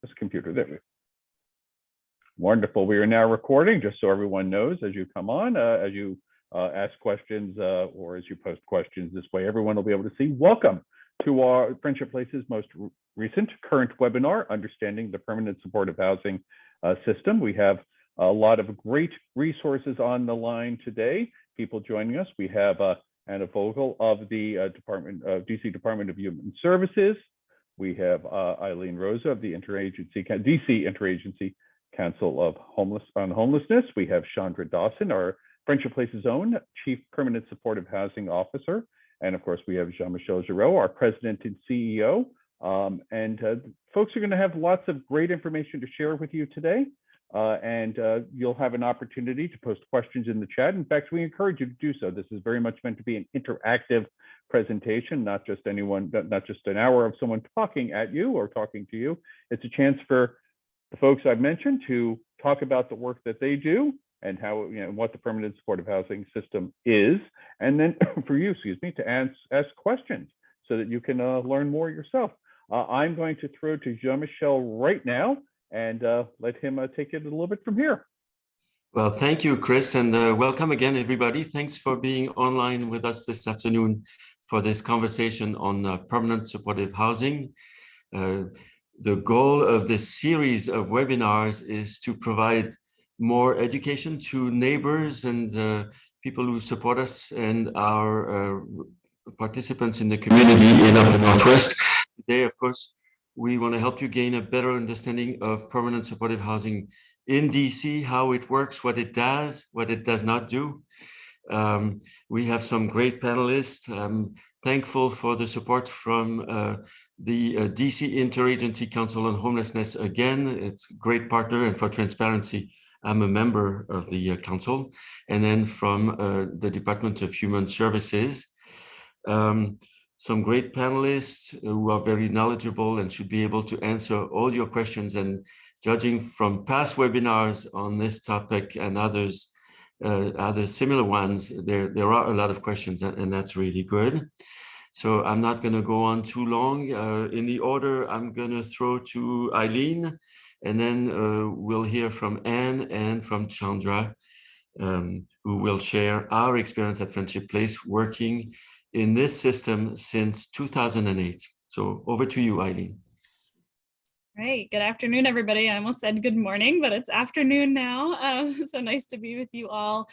this computer. There we go. Wonderful. We are now recording, just so everyone knows as you come on, as you ask questions or as you post questions this way, everyone will be able to see. Welcome to our Friendship Place's most recent current webinar, Understanding the Permanent Supportive Housing System. We have a lot of great resources on the line today. People joining us. We have Anna Fogel of the DC Department of Human Services. We have Eileen Rosa of the DC Interagency Council of Homelessness. We have Chandra Dawson, our Friendship Place's own Chief Permanent Supportive Housing Officer. And of course, we have Jean-Michel Giraud, our President and CEO. Folks are going to have lots of great information to share with you today. You'll have an opportunity to post questions in the chat. In fact, we encourage you to do so. This is very much meant to be an interactive presentation, not just an hour of someone talking at you or talking to you. It's a chance for the folks I've mentioned to talk about the work that they do and how, what the permanent supportive housing system is, and then for you, to ask questions so that you can learn more yourself. I'm going to throw to Jean-Michel right now and let him take it a little bit from here. Well, thank you, Chris, and welcome again, everybody. Thanks for being online with us this afternoon for this conversation on permanent supportive housing. The goal of this series of webinars is to provide more education to neighbors and people who support us and our participants in the community in Upper Northwest. Today, of course, we want to help you gain a better understanding of permanent supportive housing in DC, how it works, what it does not do. We have some great panelists. I'm thankful for the support from the DC Interagency Council on Homelessness. Again, it's a great partner, and for transparency, I'm a member of the council. And then from the Department of Human Services, some great panelists who are very knowledgeable and should be able to answer all your questions. And judging from past webinars on this topic and others, other similar ones, there are a lot of questions, and that's really good. So I'm not going to go on too long. In the order, I'm going to throw to Eileen, and then we'll hear from Anne and from Chandra, who will share our experience at Friendship Place working in this system since 2008. So over to you, Eileen. Right. Good afternoon, everybody. I almost said good morning, but it's afternoon now. So nice to be with you all.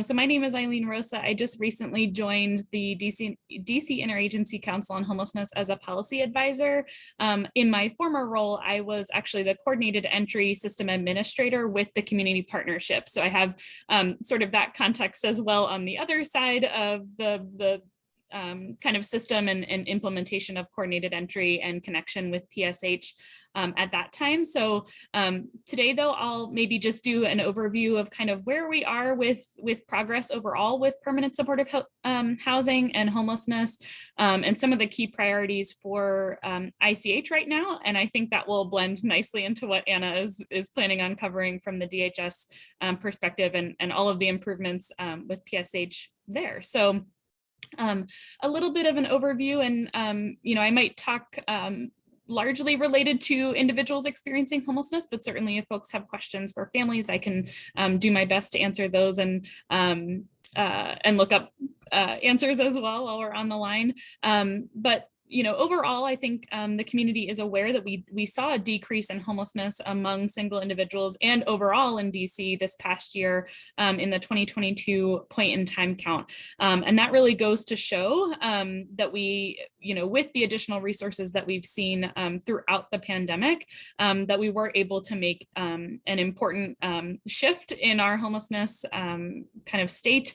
So my name is Eileen Rosa. I just recently joined the DC Interagency Council on Homelessness as a policy advisor. In my former role, I was actually the coordinated entry system administrator with the community partnership. So I have sort of that context as well on the other side of the kind of system and implementation of coordinated entry and connection with PSH at that time. So today, though, I'll maybe just do an overview of kind of where we are with progress overall with permanent supportive housing and homelessness, and some of the key priorities for ICH right now. And I think that will blend nicely into what Anna is planning on covering from the DHS perspective and all of the improvements with PSH there. So a little bit of an overview, and I might talk largely related to individuals experiencing homelessness, but certainly if folks have questions for families, I can do my best to answer those and look up answers as well while we're on the line. But overall, I think the community is aware that we saw a decrease in homelessness among single individuals and overall in DC this past year in the 2022 point in time count. And that really goes to show that we, with the additional resources that we've seen throughout the pandemic, that we were able to make an important shift in our homelessness kind of state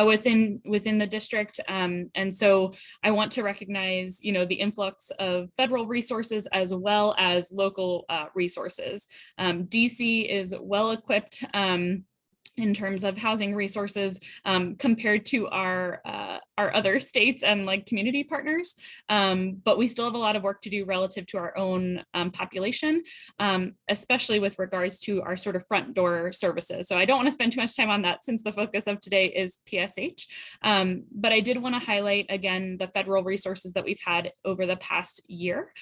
within the district. And so I want to recognize, the influx of federal resources as well as local resources. DC is well equipped in terms of housing resources compared to our our other states and like community partners, but we still have a lot of work to do relative to our own population, especially with regards to our sort of front door services. So I don't want to spend too much time on that since the focus of today is PSH, but I did want to highlight again the federal resources that we've had over the past year.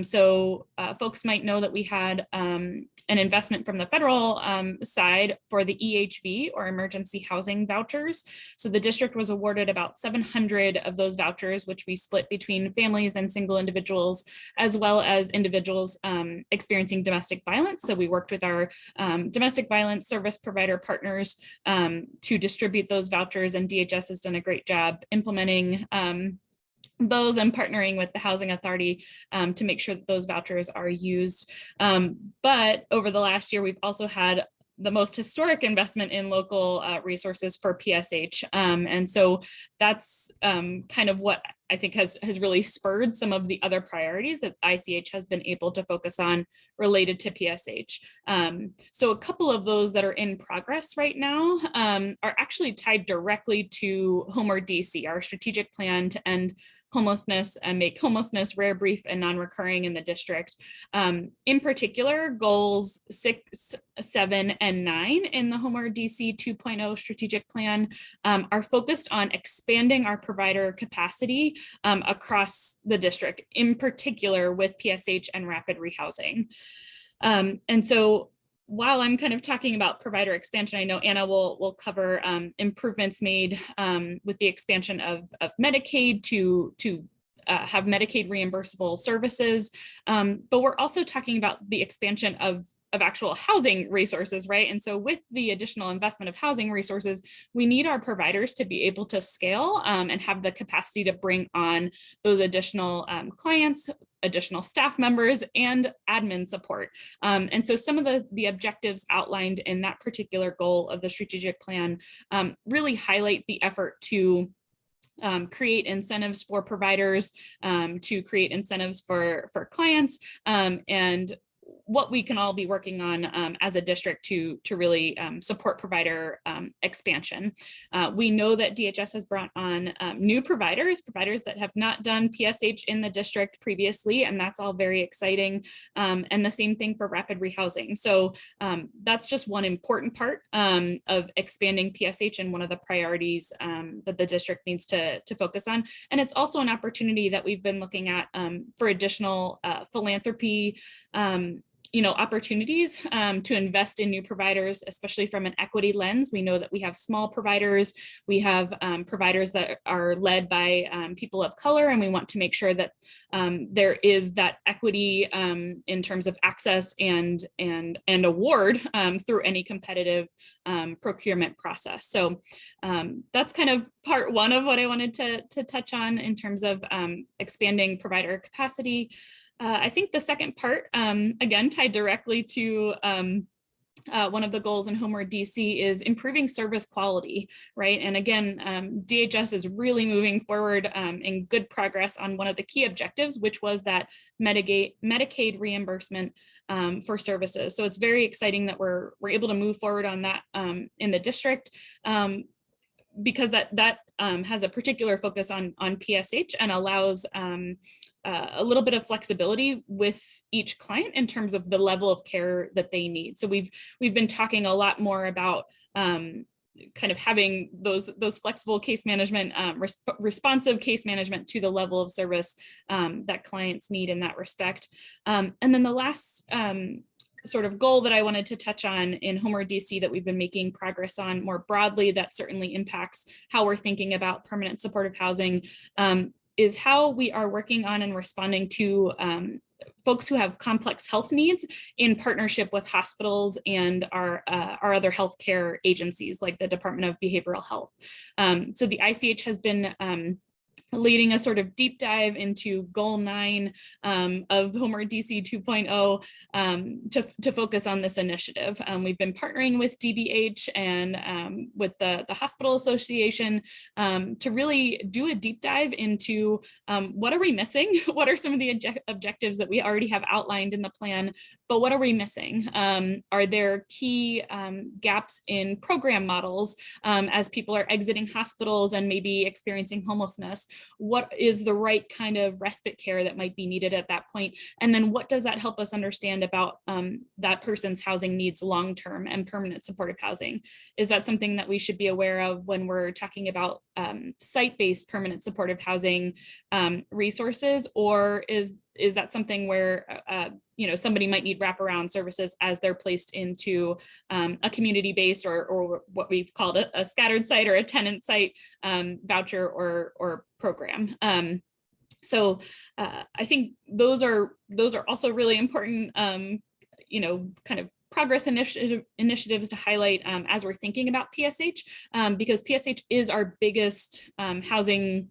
So folks might know that we had an investment from the federal side for the EHV, or emergency housing vouchers. So the district was awarded about 700 of those vouchers, which we split between families and single individuals, as well as individuals experiencing domestic violence. So we worked with our domestic violence service provider partners to distribute those vouchers, and DHS has done a great job implementing those and partnering with the Housing Authority to make sure that those vouchers are used. But over the last year, we've also had the most historic investment in local resources for PSH. And so that's kind of what I think has really spurred some of the other priorities that ICH has been able to focus on related to PSH. So a couple of those that are in progress right now are actually tied directly to HOMER DC, our strategic plan to end homelessness and make homelessness rare, brief, and non-recurring in the district. In particular, goals 6, 7, and 9 in the HOMER DC 2.0 strategic plan are focused on expanding our provider capacity across the district, in particular with PSH and rapid rehousing. And so while I'm kind of talking about provider expansion, I know Anna will cover improvements made with the expansion of Medicaid to have Medicaid reimbursable services, but we're also talking about the expansion of actual housing resources, right? And so with the additional investment of housing resources, we need our providers to be able to scale and have the capacity to bring on those additional clients, additional staff members, and admin support. And so some of the objectives outlined in that particular goal of the strategic plan really highlight the effort to create incentives for providers, to create incentives for clients, and what we can all be working on as a district to really support provider expansion. We know that DHS has brought on new providers that have not done PSH in the district previously, and that's all very exciting. And the same thing for rapid rehousing. So that's just one important part of expanding PSH and one of the priorities that the district needs to focus on. And it's also an opportunity that we've been looking at for additional philanthropy opportunities to invest in new providers, especially from an equity lens. We know that we have small providers, we have providers that are led by people of color, and we want to make sure that there is that equity in terms of access and award through any competitive procurement process. So that's kind of part one of what I wanted to touch on in terms of expanding provider capacity. I think the second part, again, tied directly to one of the goals in HOMER DC is improving service quality, right? And again, DHS is really moving forward in good progress on one of the key objectives, which was that Medicaid reimbursement for services. So it's very exciting that we're able to move forward on that in the district. Because that has a particular focus on PSH and allows a little bit of flexibility with each client in terms of the level of care that they need. So we've been talking a lot more about kind of having those flexible case management, responsive case management to the level of service that clients need in that respect. And then the last sort of goal that I wanted to touch on in HOMER DC that we've been making progress on more broadly that certainly impacts how we're thinking about permanent supportive housing is how we are working on and responding to folks who have complex health needs in partnership with hospitals and our other healthcare agencies like the Department of Behavioral Health. So the ICH has been leading a sort of deep dive into goal 9 of Homer DC 2.0 to focus on this initiative. We've been partnering with DBH and with the Hospital Association to really do a deep dive into what are we missing? What are some of the objectives that we already have outlined in the plan, but what are we missing? Are there key gaps in program models as people are exiting hospitals and maybe experiencing homelessness? What is the right kind of respite care that might be needed at that point? And then what does that help us understand about that person's housing needs long-term and permanent supportive housing? Is that something that we should be aware of when we're talking about site-based permanent supportive housing resources? Or is that something where somebody might need wraparound services as they're placed into a community-based or what we've called a scattered site or a tenant site voucher or program? So I think those are also really important, kind of progress initiatives to highlight as we're thinking about PSH, because PSH is our biggest housing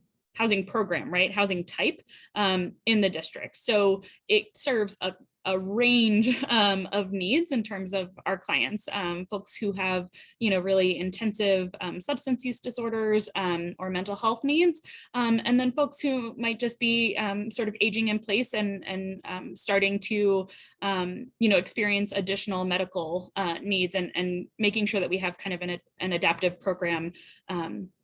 program, right? Housing type in the district. So it serves a range of needs in terms of our clients, folks who have, really intensive substance use disorders or mental health needs, and then folks who might just be sort of aging in place and starting to, experience additional medical needs and making sure that we have kind of an adaptive program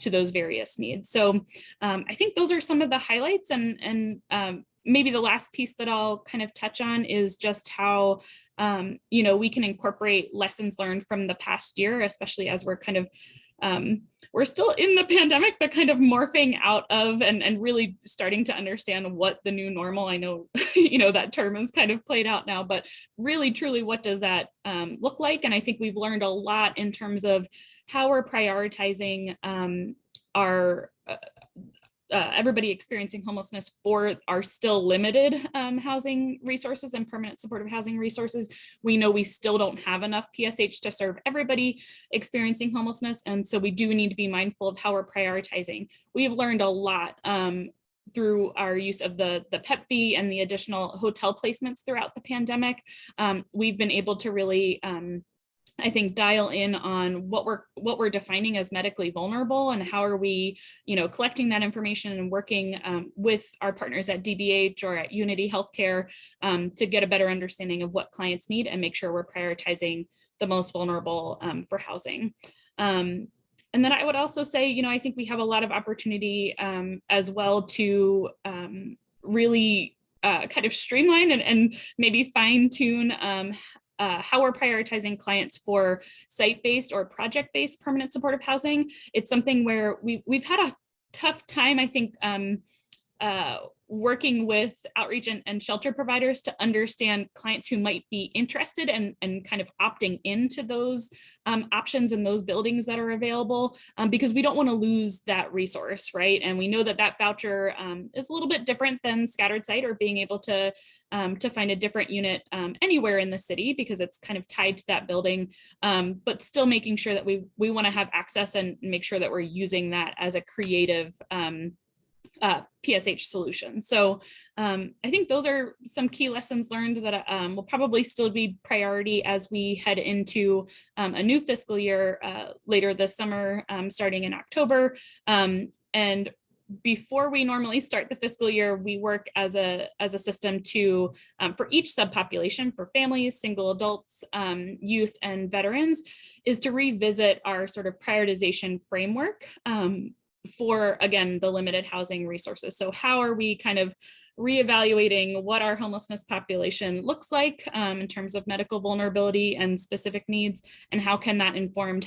to those various needs. So I think those are some of the highlights, and maybe the last piece that I'll kind of touch on is just how, we can incorporate lessons learned from the past year, especially as we're kind of, we're still in the pandemic, but kind of morphing out of and really starting to understand what the new normal, I know, that term is kind of played out now, but really, truly, what does that look like? And I think we've learned a lot in terms of how we're prioritizing our everybody experiencing homelessness for our still limited housing resources and permanent supportive housing resources. We know we still don't have enough PSH to serve everybody experiencing homelessness. And so we do need to be mindful of how we're prioritizing. We have learned a lot through our use of the PEP-V and the additional hotel placements throughout the pandemic. We've been able to really I think dial in on what we're defining as medically vulnerable and how are we, collecting that information and working with our partners at DBH or at Unity Healthcare to get a better understanding of what clients need and make sure we're prioritizing the most vulnerable for housing. And then I would also say, I think we have a lot of opportunity as well to really kind of streamline and maybe fine tune how we're prioritizing clients for site-based or project-based permanent supportive housing. It's something where we've had a tough time, I think, working with outreach and shelter providers to understand clients who might be interested and kind of opting into those options in those buildings that are available, because we don't want to lose that resource, right? And we know that voucher is a little bit different than scattered site or being able to find a different unit anywhere in the city because it's kind of tied to that building, but still making sure that we want to have access and make sure that we're using that as a creative PSH solution. So I think those are some key lessons learned that will probably still be priority as we head into a new fiscal year later this summer, starting in October. And before we normally start the fiscal year, we work as a system to, for each subpopulation, for families, single adults, youth, and veterans, is to revisit our sort of prioritization framework for, again, the limited housing resources. So how are we kind of reevaluating what our homelessness population looks like in terms of medical vulnerability and specific needs, and how can that inform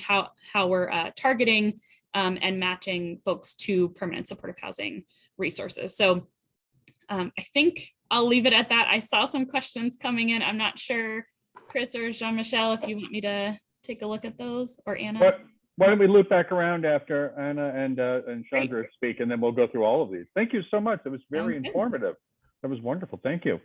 how we're targeting and matching folks to permanent supportive housing resources. So I think I'll leave it at that. I saw some questions coming in. I'm not sure, Chris or Jean-Michel, if you want me to take a look at those, or Anna. Why don't we loop back around after Anna and Chandra speak, and then we'll go through all of these. Thank you so much. It was very informative. That was wonderful. Thank you.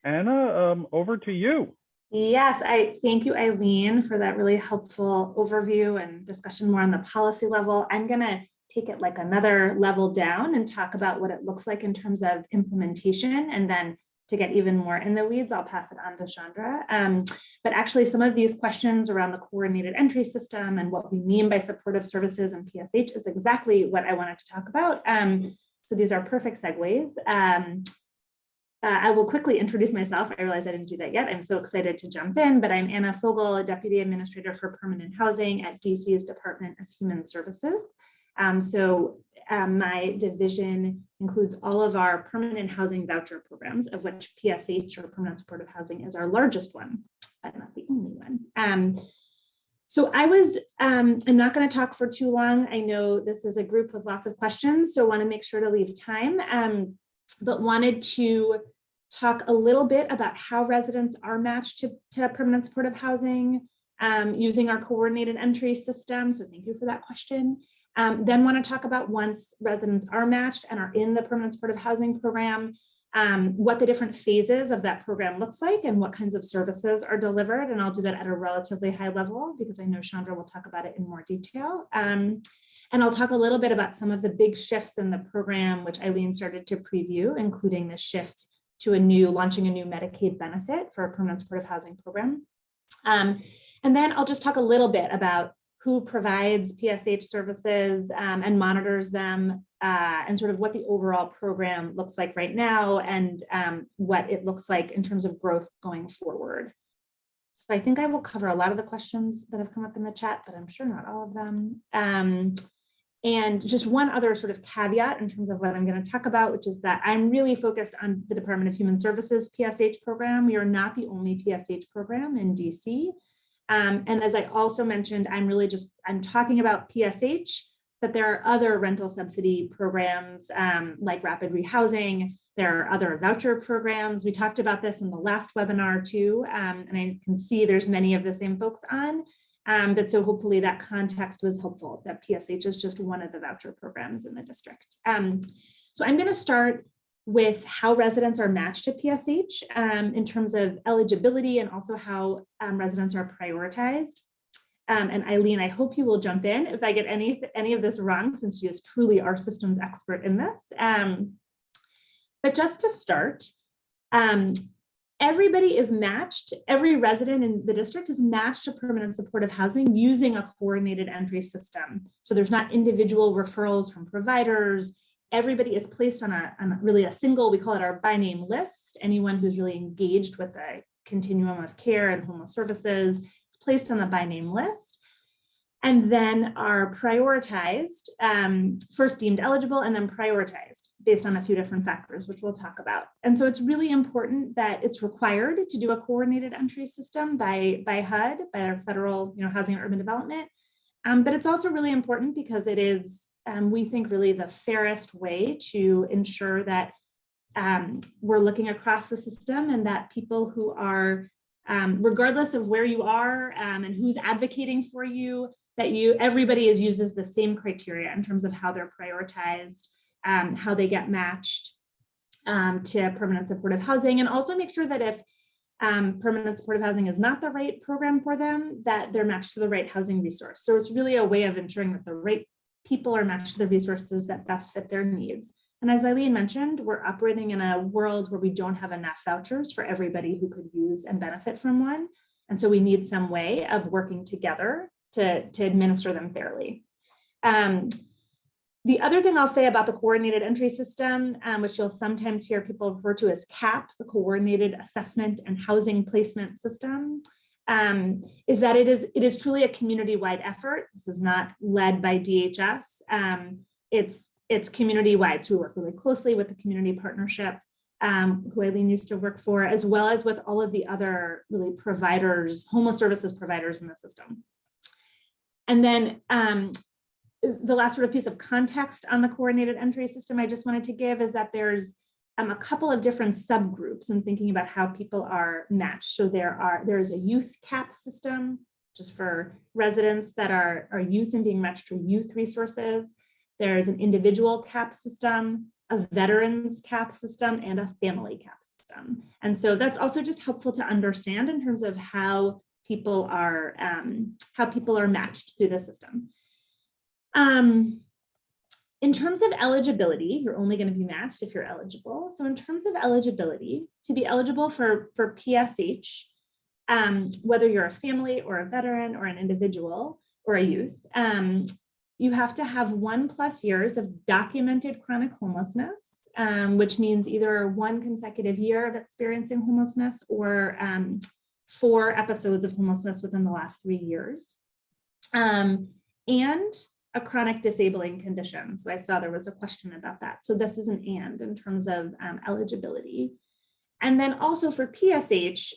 Anna, over to you. Yes, I thank you, Eileen, for that really helpful overview and discussion more on the policy level. I'm going to take it like another level down and talk about what it looks like in terms of implementation. And then to get even more in the weeds, I'll pass it on to Chandra. But actually some of these questions around the coordinated entry system and what we mean by supportive services and PSH is exactly what I wanted to talk about. So these are perfect segues. I will quickly introduce myself. I realize I didn't do that yet. I'm so excited to jump in, but I'm Anna Fogel, a Deputy Administrator for Permanent Housing at DC's Department of Human Services. My division includes all of our permanent housing voucher programs, of which PSH, or Permanent Supportive Housing, is our largest one, but not the only one. So I'm not going to talk for too long. I know this is a group with lots of questions, so I want to make sure to leave time, but wanted to talk a little bit about how residents are matched to permanent supportive housing using our coordinated entry system. So thank you for that question. Then want to talk about once residents are matched and are in the permanent supportive housing program, what the different phases of that program looks like and what kinds of services are delivered. And I'll do that at a relatively high level because I know Chandra will talk about it in more detail. And I'll talk a little bit about some of the big shifts in the program, which Eileen started to preview, including the shift to launching a new Medicaid benefit for a permanent supportive housing program. And then I'll just talk a little bit about who provides PSH services and monitors them, and sort of what the overall program looks like right now and what it looks like in terms of growth going forward. So I think I will cover a lot of the questions that have come up in the chat, but I'm sure not all of them. And just one other sort of caveat in terms of what I'm going to talk about, which is that I'm really focused on the Department of Human Services PSH program. We are not the only PSH program in DC. And as I also mentioned, I'm talking about PSH, but there are other rental subsidy programs like rapid rehousing. There are other voucher programs. We talked about this in the last webinar too, and I can see there's many of the same folks on. But so hopefully that context was helpful, that PSH is just one of the voucher programs in the district. So I'm going to start with how residents are matched to PSH in terms of eligibility and also how residents are prioritized. And Eileen, I hope you will jump in if I get any of this wrong, since she is truly our systems expert in this. But just to start, everybody is matched. Every resident in the district is matched to permanent supportive housing using a coordinated entry system. So there's not individual referrals from providers. Everybody is placed on really a single, we call it our by name list. Anyone who's really engaged with a continuum of care and homeless services is placed on the by name list, and then are prioritized, first deemed eligible and then prioritized based on a few different factors, which we'll talk about. And so it's really important that it's required to do a coordinated entry system by HUD, by our federal Housing and Urban Development. But it's also really important because it is, we think, really the fairest way to ensure that we're looking across the system and that people who are, regardless of where you are and who's advocating for you, that everybody uses the same criteria in terms of how they're prioritized, how they get matched to permanent supportive housing, and also make sure that if permanent supportive housing is not the right program for them, that they're matched to the right housing resource. So it's really a way of ensuring that the right people are matched to the resources that best fit their needs. And as Eileen mentioned, we're operating in a world where we don't have enough vouchers for everybody who could use and benefit from one. And so we need some way of working together to administer them fairly. The other thing I'll say about the coordinated entry system, which you'll sometimes hear people refer to as CAP, the Coordinated Assessment and Housing Placement System, is that it is truly a community-wide effort. This is not led by DHS. It's community-wide, so we work really closely with the community partnership, who Eileen used to work for, as well as with all of the other really providers, homeless services providers in the system. And then the last sort of piece of context on the coordinated entry system I just wanted to give is that there's a couple of different subgroups in thinking about how people are matched. So there's a youth CAP system, just for residents that are youth and being matched to youth resources. There's an individual CAP system, a veterans CAP system, and a family CAP system. And so that's also just helpful to understand in terms of how people are matched through the system. In terms of eligibility, you're only going to be matched if you're eligible. So in terms of eligibility, to be eligible for PSH, whether you're a family or a veteran or an individual or a youth, you have to have 1+ years of documented chronic homelessness, which means either 1 consecutive year of experiencing homelessness or 4 episodes of homelessness within the last 3 years, and a chronic disabling condition. So I saw there was a question about that. So this is an and in terms of eligibility. And then also for PSH,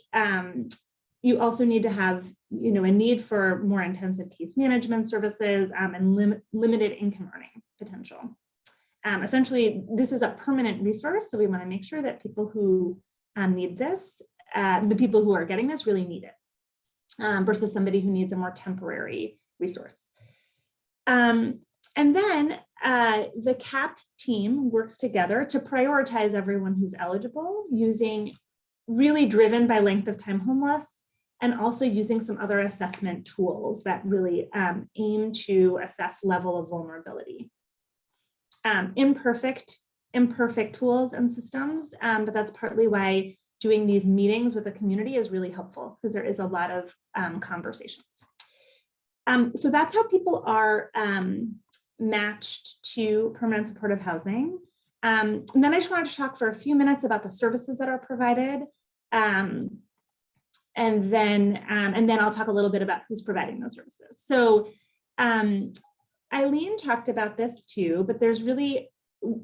you also need to have, a need for more intensive case management services and limited income earning potential. Essentially, this is a permanent resource. So we want to make sure that people who need this, the people who are getting this really need it versus somebody who needs a more temporary resource. And then the CAP team works together to prioritize everyone who's eligible, really driven by length of time homeless, and also using some other assessment tools that really aim to assess level of vulnerability. Imperfect tools and systems, but that's partly why doing these meetings with the community is really helpful, because there is a lot of conversations. So that's how people are matched to permanent supportive housing. And then I just wanted to talk for a few minutes about the services that are provided. And then I'll talk a little bit about who's providing those services. So Eileen talked about this too, but there's really,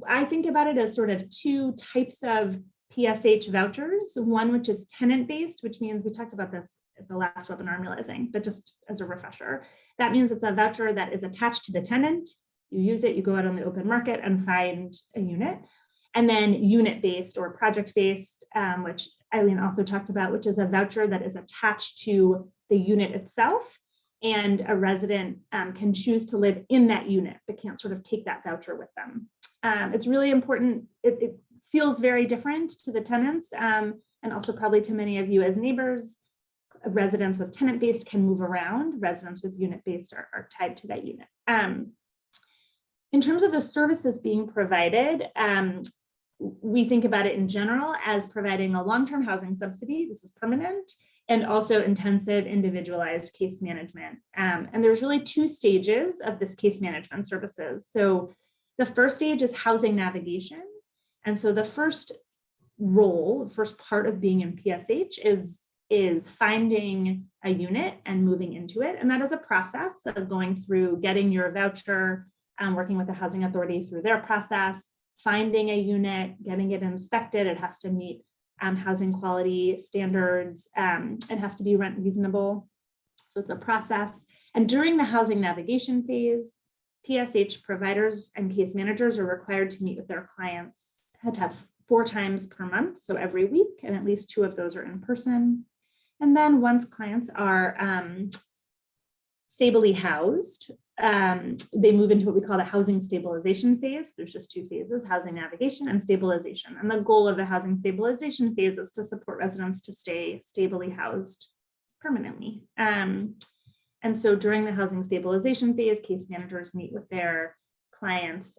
I think about it as sort of 2 types of PSH vouchers. One, which is tenant-based, which means we talked about this at the last webinar, I'm realizing, but just as a refresher, that means it's a voucher that is attached to the tenant. You use it, you go out on the open market and find a unit. And then unit-based or project-based, which Eileen also talked about, which is a voucher that is attached to the unit itself, and a resident can choose to live in that unit, but can't sort of take that voucher with them. It's really important. It feels very different to the tenants, and also probably to many of you as neighbors. Residents with tenant-based can move around. Residents with unit-based are tied to that unit. In terms of the services being provided, we think about it in general as providing a long-term housing subsidy. This is permanent, and also intensive individualized case management. And there's really 2 stages of this case management services. So the first stage is housing navigation. And so the first part of being in PSH is finding a unit and moving into it. And that is a process of going through getting your voucher, working with the housing authority through their process, finding a unit, getting it inspected. It has to meet housing quality standards. It has to be rent reasonable. So it's a process. And during the housing navigation phase, PSH providers and case managers are required to meet with their clients, had to have 4 times per month, so every week, and at least 2 of those are in person. And then once clients are stably housed, they move into what we call the housing stabilization phase. There's just 2 phases, housing navigation and stabilization. And the goal of the housing stabilization phase is to support residents to stay stably housed permanently. And so during the housing stabilization phase, case managers meet with their clients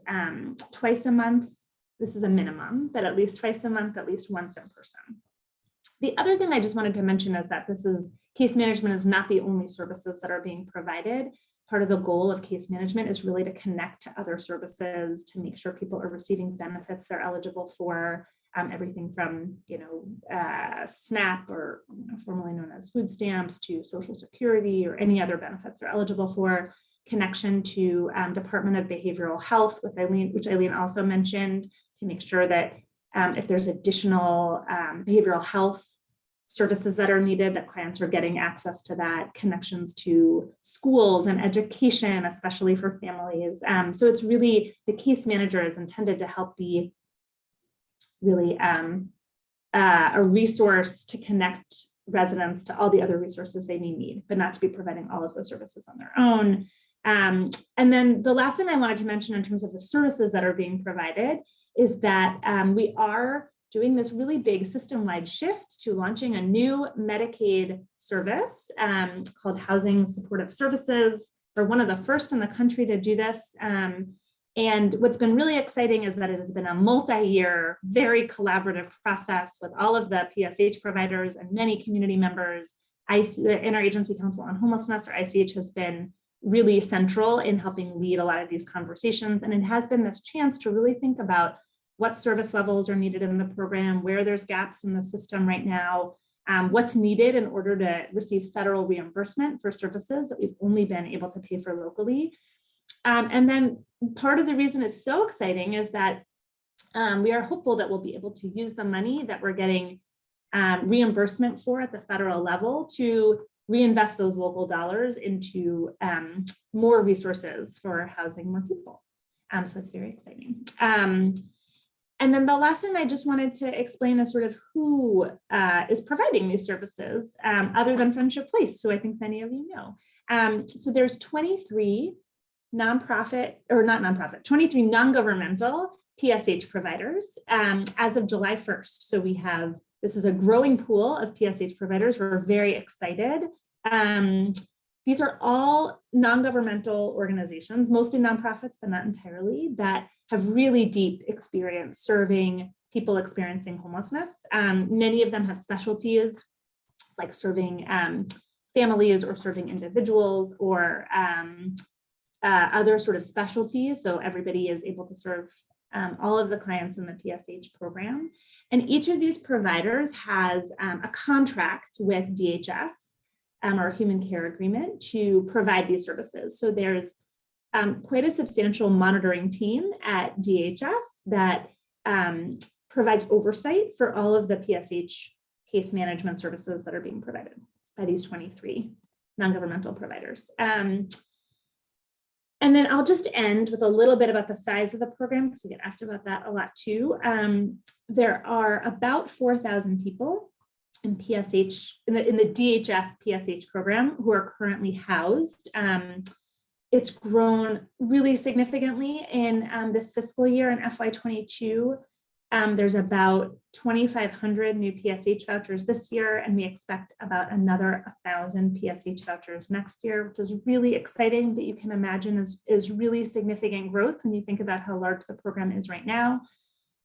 twice a month. This is a minimum, but at least twice a month, at least once in person. The other thing I just wanted to mention is that case management is not the only services that are being provided. Part of the goal of case management is really to connect to other services to make sure people are receiving benefits they're eligible for, everything from SNAP, or formerly known as food stamps, to Social Security or any other benefits they're eligible for, connection to Department of Behavioral Health, with Eileen, which Eileen also mentioned, to make sure that if there's additional behavioral health services that are needed, that clients are getting access to that, connections to schools and education, especially for families. So it's really, the case manager is intended to help be really a resource to connect residents to all the other resources they may need, but not to be providing all of those services on their own. And then the last thing I wanted to mention in terms of the services that are being provided is that we are doing this really big system-wide shift to launching a new Medicaid service called Housing Supportive Services. We're one of the first in the country to do this. And what's been really exciting is that it has been a multi-year, very collaborative process with all of the PSH providers and many community members. The Interagency Council on Homelessness, or ICH, has been really central in helping lead a lot of these conversations. And it has been this chance to really think about what service levels are needed in the program, where there's gaps in the system right now, what's needed in order to receive federal reimbursement for services that we've only been able to pay for locally. And then part of the reason it's so exciting is that we are hopeful that we'll be able to use the money that we're getting reimbursement for at the federal level to reinvest those local dollars into more resources for housing more people. So it's very exciting. And then the last thing I just wanted to explain is sort of who is providing these services other than Friendship Place, who I think many of you know. So there's 23 23 non-governmental PSH providers as of July 1st. So we have, this is a growing pool of PSH providers. We're very excited. These are all non-governmental organizations, mostly nonprofits, but not entirely, that have really deep experience serving people experiencing homelessness. Many of them have specialties like serving families or serving individuals or other sort of specialties. So everybody is able to serve all of the clients in the PSH program. And each of these providers has a contract with DHS or a human care agreement to provide these services. So there's quite a substantial monitoring team at DHS that provides oversight for all of the PSH case management services that are being provided by these 23 non-governmental providers. And then I'll just end with a little bit about the size of the program, because we get asked about that a lot too. There are about 4,000 people in PSH, in the DHS PSH program who are currently housed. It's grown really significantly in this fiscal year in FY22. There's about 2,500 new PSH vouchers this year, and we expect about another 1,000 PSH vouchers next year, which is really exciting, but you can imagine is really significant growth when you think about how large the program is right now.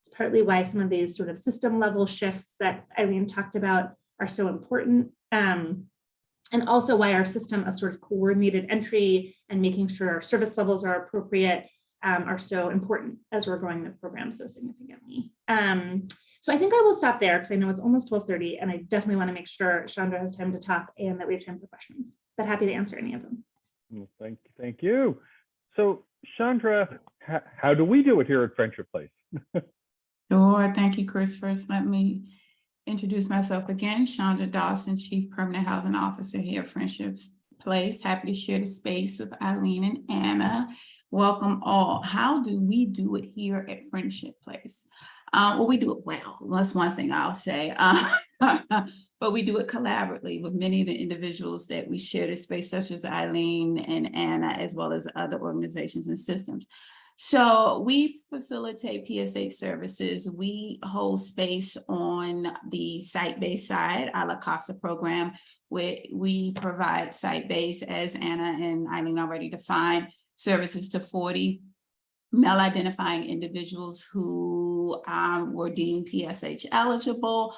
It's partly why some of these sort of system level shifts that Eileen talked about are so important. And also why our system of sort of coordinated entry and making sure our service levels are appropriate are so important as we're growing the program so significantly. So I think I will stop there because I know it's almost 12:30 and I definitely want to make sure Chandra has time to talk and that we have time for questions, but happy to answer any of them. Well, thank you. So Chandra, how do we do it here at Friendship Place? Sure, thank you, Chris. First, let me introduce myself again. Chandra Dawson, Chief Permanent Housing Officer here at Friendship Place. Happy to share the space with Eileen and Anna. Welcome all. How do we do it here at Friendship Place? Well, we do it well. That's one thing I'll say. But we do it collaboratively with many of the individuals that we share the space, such as Eileen and Anna, as well as other organizations and systems. So we facilitate PSH services. We hold space on the site-based side, a la Casa program, where we provide site-based, as Anna and Eileen already defined, services to 40 male identifying individuals who were deemed PSH eligible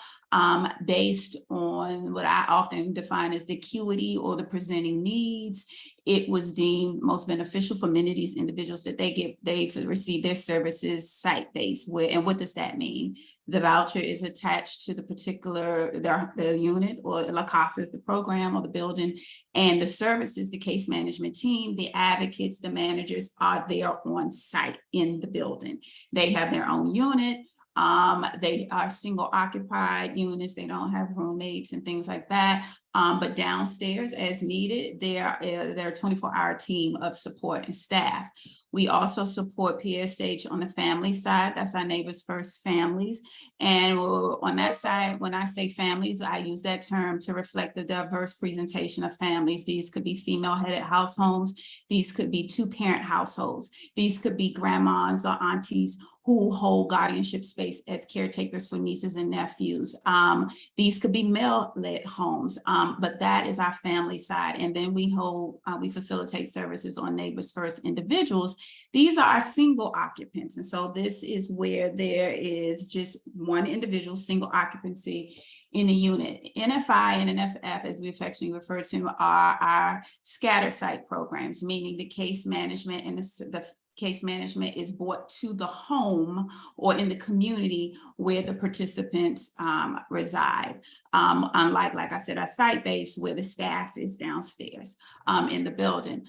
based on what I often define as the acuity or the presenting needs. It was deemed most beneficial for many of these individuals that they've received their services site-based. And what does that mean? The voucher is attached to the particular, the unit, or La Casa is the program or the building, and the services, the case management team, the advocates, the managers are there on site in the building. They have their own unit. They are single occupied units. They don't have roommates and things like that. But downstairs as needed, they're a 24-hour team of support and staff. We also support PSH on the family side. That's our Neighbors First families. And on that side, when I say families, I use that term to reflect the diverse presentation of families. These could be female-headed households. These could be two-parent households. These could be grandmas or aunties who hold guardianship space as caretakers for nieces and nephews. These could be male-led homes, but that is our family side. And then we facilitate services on Neighbors First individuals. These are single occupants. And so this is where there is just one individual single occupancy in a unit. NFI and NFF, as we affectionately refer to them, are our scattered site programs, meaning the case management and the case management is brought to the home or in the community where the participants reside. Unlike, like I said, our site-based where the staff is downstairs in the building.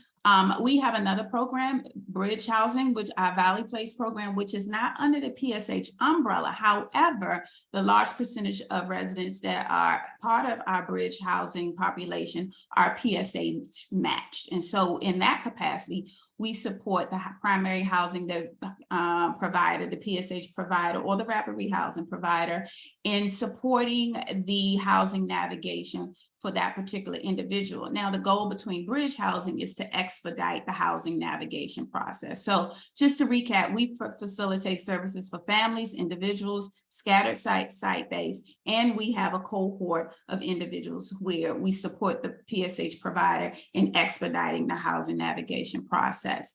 We have another program, Bridge Housing, which our Valley Place program, which is not under the PSH umbrella. However, the large percentage of residents that are part of our Bridge Housing population are PSH matched. And so in that capacity, we support the primary housing provider, the PSH provider, or the rapid rehousing provider in supporting the housing navigation for that particular individual. Now, the goal between Bridge Housing is to expedite the housing navigation process. So just to recap, we facilitate services for families, individuals, scattered site-based, and we have a cohort of individuals where we support the PSH provider in expediting the housing navigation process.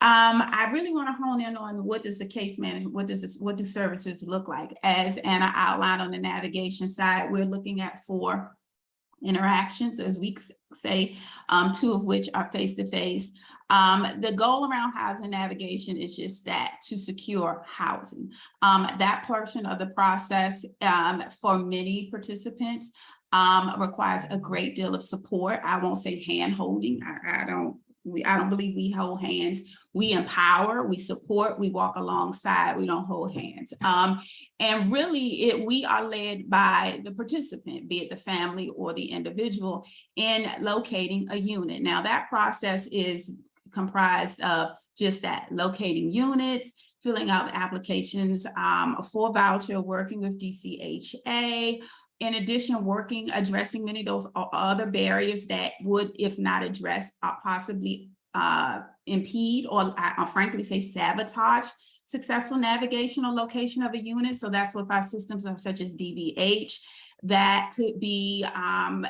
I really want to hone in on what does the case management, what do services look like? As Anna outlined on the navigation side, we're looking at 4 interactions, as we say, 2 of which are face-to-face. The goal around housing navigation is just that, to secure housing. That portion of the process for many participants requires a great deal of support. I won't say hand-holding. I don't believe we hold hands. We empower, we support, we walk alongside, we don't hold hands. And really, we are led by the participant, be it the family or the individual, in locating a unit. Now, that process is comprised of just that, locating units, filling out applications for voucher, working with DCHA. In addition, addressing many of those other barriers that would, if not addressed, possibly impede or frankly say sabotage successful navigation or location of a unit. So that's with our systems such as DBH. That could be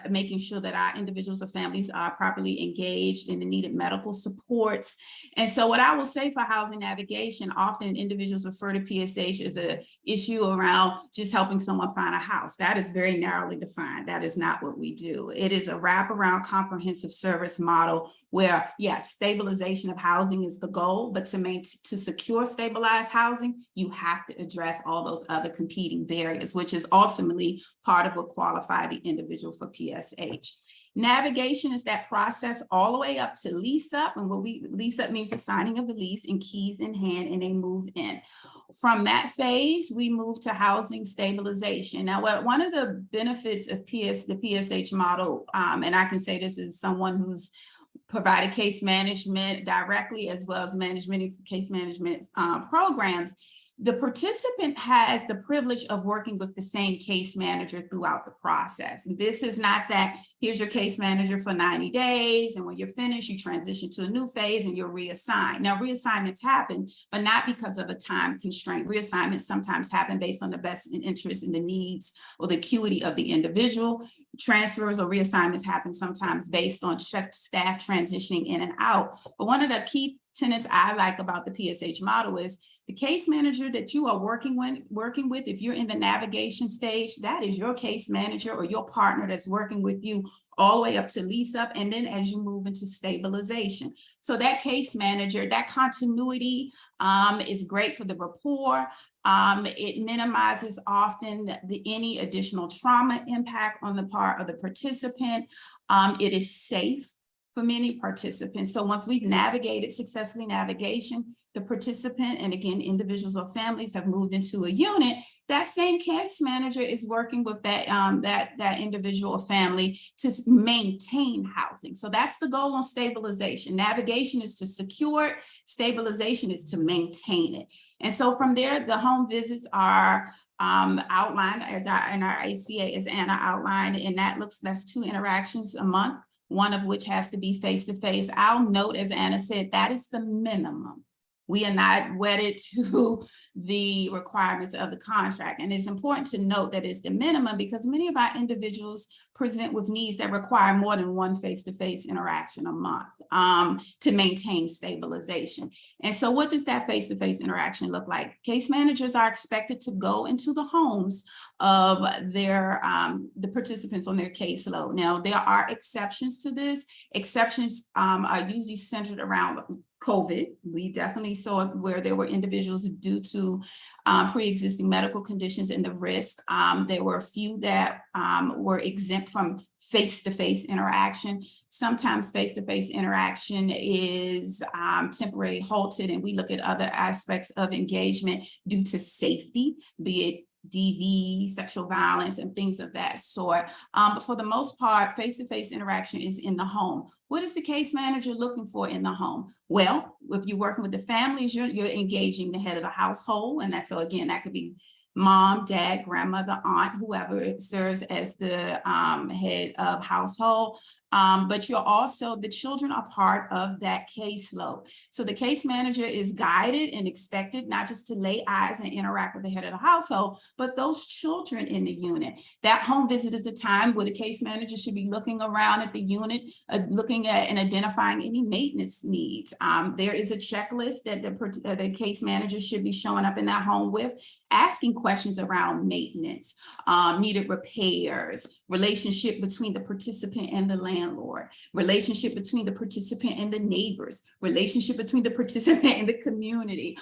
making sure that our individuals or families are properly engaged in the needed medical supports. And so what I will say for housing navigation, often individuals refer to PSH as an issue around just helping someone find a house. That is very narrowly defined. That is not what we do. It is a wraparound comprehensive service model where, yes, stabilization of housing is the goal, but to secure stabilized housing, you have to address all those other competing barriers, which is ultimately part of what qualify the individual for PSH. Navigation is that process all the way up to lease up, and lease up means the signing of the lease and keys in hand, and they move in. From that phase, we move to housing stabilization. Now, one of the benefits of the PSH model, and I can say this as someone who's provided case management directly as well as case management programs, the participant has the privilege of working with the same case manager throughout the process. And this is not that here's your case manager for 90 days, and when you're finished, you transition to a new phase and you're reassigned. Now, reassignments happen, but not because of a time constraint. Reassignments sometimes happen based on the best interest in the needs or the acuity of the individual. Transfers or reassignments happen sometimes based on staff transitioning in and out. But one of the key tenets I like about the PSH model is the case manager that you are working with, if you're in the navigation stage, that is your case manager or your partner that's working with you all the way up to lease up, and then as you move into stabilization. So that case manager, that continuity is great for the rapport. It minimizes often any additional trauma impact on the part of the participant. It is safe for many participants. So once we've successfully navigation, the participant, and again, individuals or families have moved into a unit, that same case manager is working with that individual or family to maintain housing. So that's the goal on stabilization. Navigation is to secure it, stabilization is to maintain it. And so from there, the home visits are outlined in our ACA, as Anna outlined, and that's 2 interactions a month, one of which has to be face-to-face. I'll note, as Anna said, that is the minimum. We are not wedded to the requirements of the contract. And it's important to note that it's the minimum because many of our individuals present with needs that require more than 1 face-to-face interaction a month. to maintain stabilization. And so what does that face-to-face interaction look like? Case managers are expected to go into the homes of their the participants on their caseload. Now, there are exceptions to this. Exceptions are usually centered around COVID. We definitely saw where there were individuals due to pre-existing medical conditions and the risk. There were a few that were exempt from face-to-face interaction. Sometimes face-to-face interaction is temporarily halted, and we look at other aspects of engagement due to safety, be it DV, sexual violence, and things of that sort. But for the most part, face-to-face interaction is in the home. What is the case manager looking for in the home? Well, if you're working with the families, you're engaging the head of the household. And that's, so again, that could be mom, dad, grandmother, aunt, whoever serves as the head of household. But you're also, the children are part of that caseload. So the case manager is guided and expected not just to lay eyes and interact with the head of the household, but those children in the unit. That home visit is a time where the case manager should be looking around at the unit, looking at and identifying any maintenance needs. There is a checklist that the case manager should be showing up in that home with, asking questions around maintenance, needed repairs, relationship between the participant and the landlord, relationship between the participant and the neighbors, relationship between the participant and the community.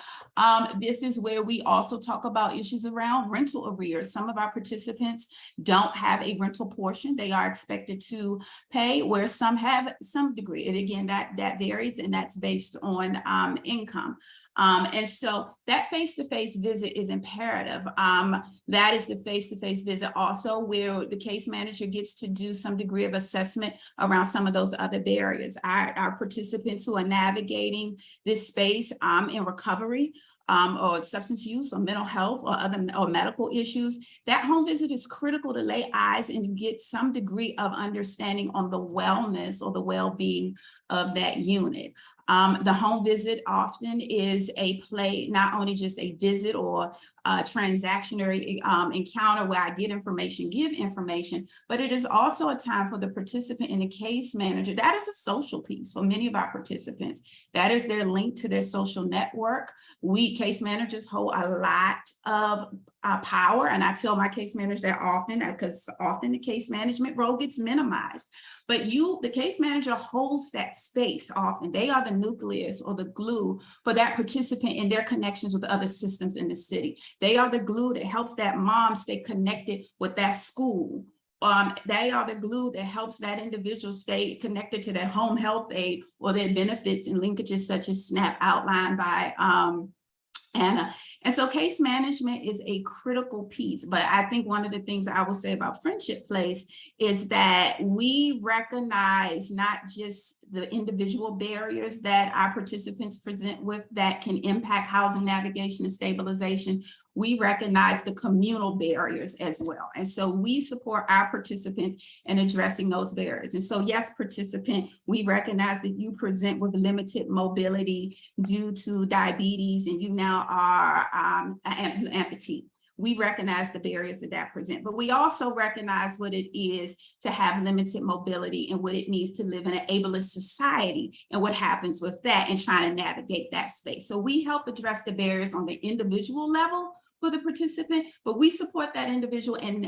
This is where we also talk about issues around rental arrears. Some of our participants don't have a rental portion. They are expected to pay, where some have some degree. And again, that varies, and that's based on income. And so that face-to-face visit is imperative. That is the face-to-face visit also where the case manager gets to do some degree of assessment around some of those other barriers. Our participants who are navigating this space in recovery, or substance use or mental health or medical issues, that home visit is critical to lay eyes and get some degree of understanding on the wellness or the well-being of that unit. The home visit often is a play, not only just a visit or a transactionary encounter where I get information, give information, but it is also a time for the participant and the case manager. That is a social piece for many of our participants. That is their link to their social network. We case managers hold a lot of power, and I tell my case manager that often, because often the case management role gets minimized. But the case manager holds that space often. They are the nucleus or the glue for that participant and their connections with other systems in the city. They are the glue that helps that mom stay connected with that school. They are the glue that helps that individual stay connected to their home health aid or their benefits and linkages such as SNAP outlined by Anna. And so case management is a critical piece. But I think one of the things I will say about Friendship Place is that we recognize not just the individual barriers that our participants present with that can impact housing navigation and stabilization. We recognize the communal barriers as well. And so we support our participants in addressing those barriers. And so yes, participant, we recognize that you present with limited mobility due to diabetes and you now are amputee. We recognize the barriers that present, but we also recognize what it is to have limited mobility and what it means to live in an ableist society and what happens with that and trying to navigate that space. So we help address the barriers on the individual level for the participant, but we support that individual in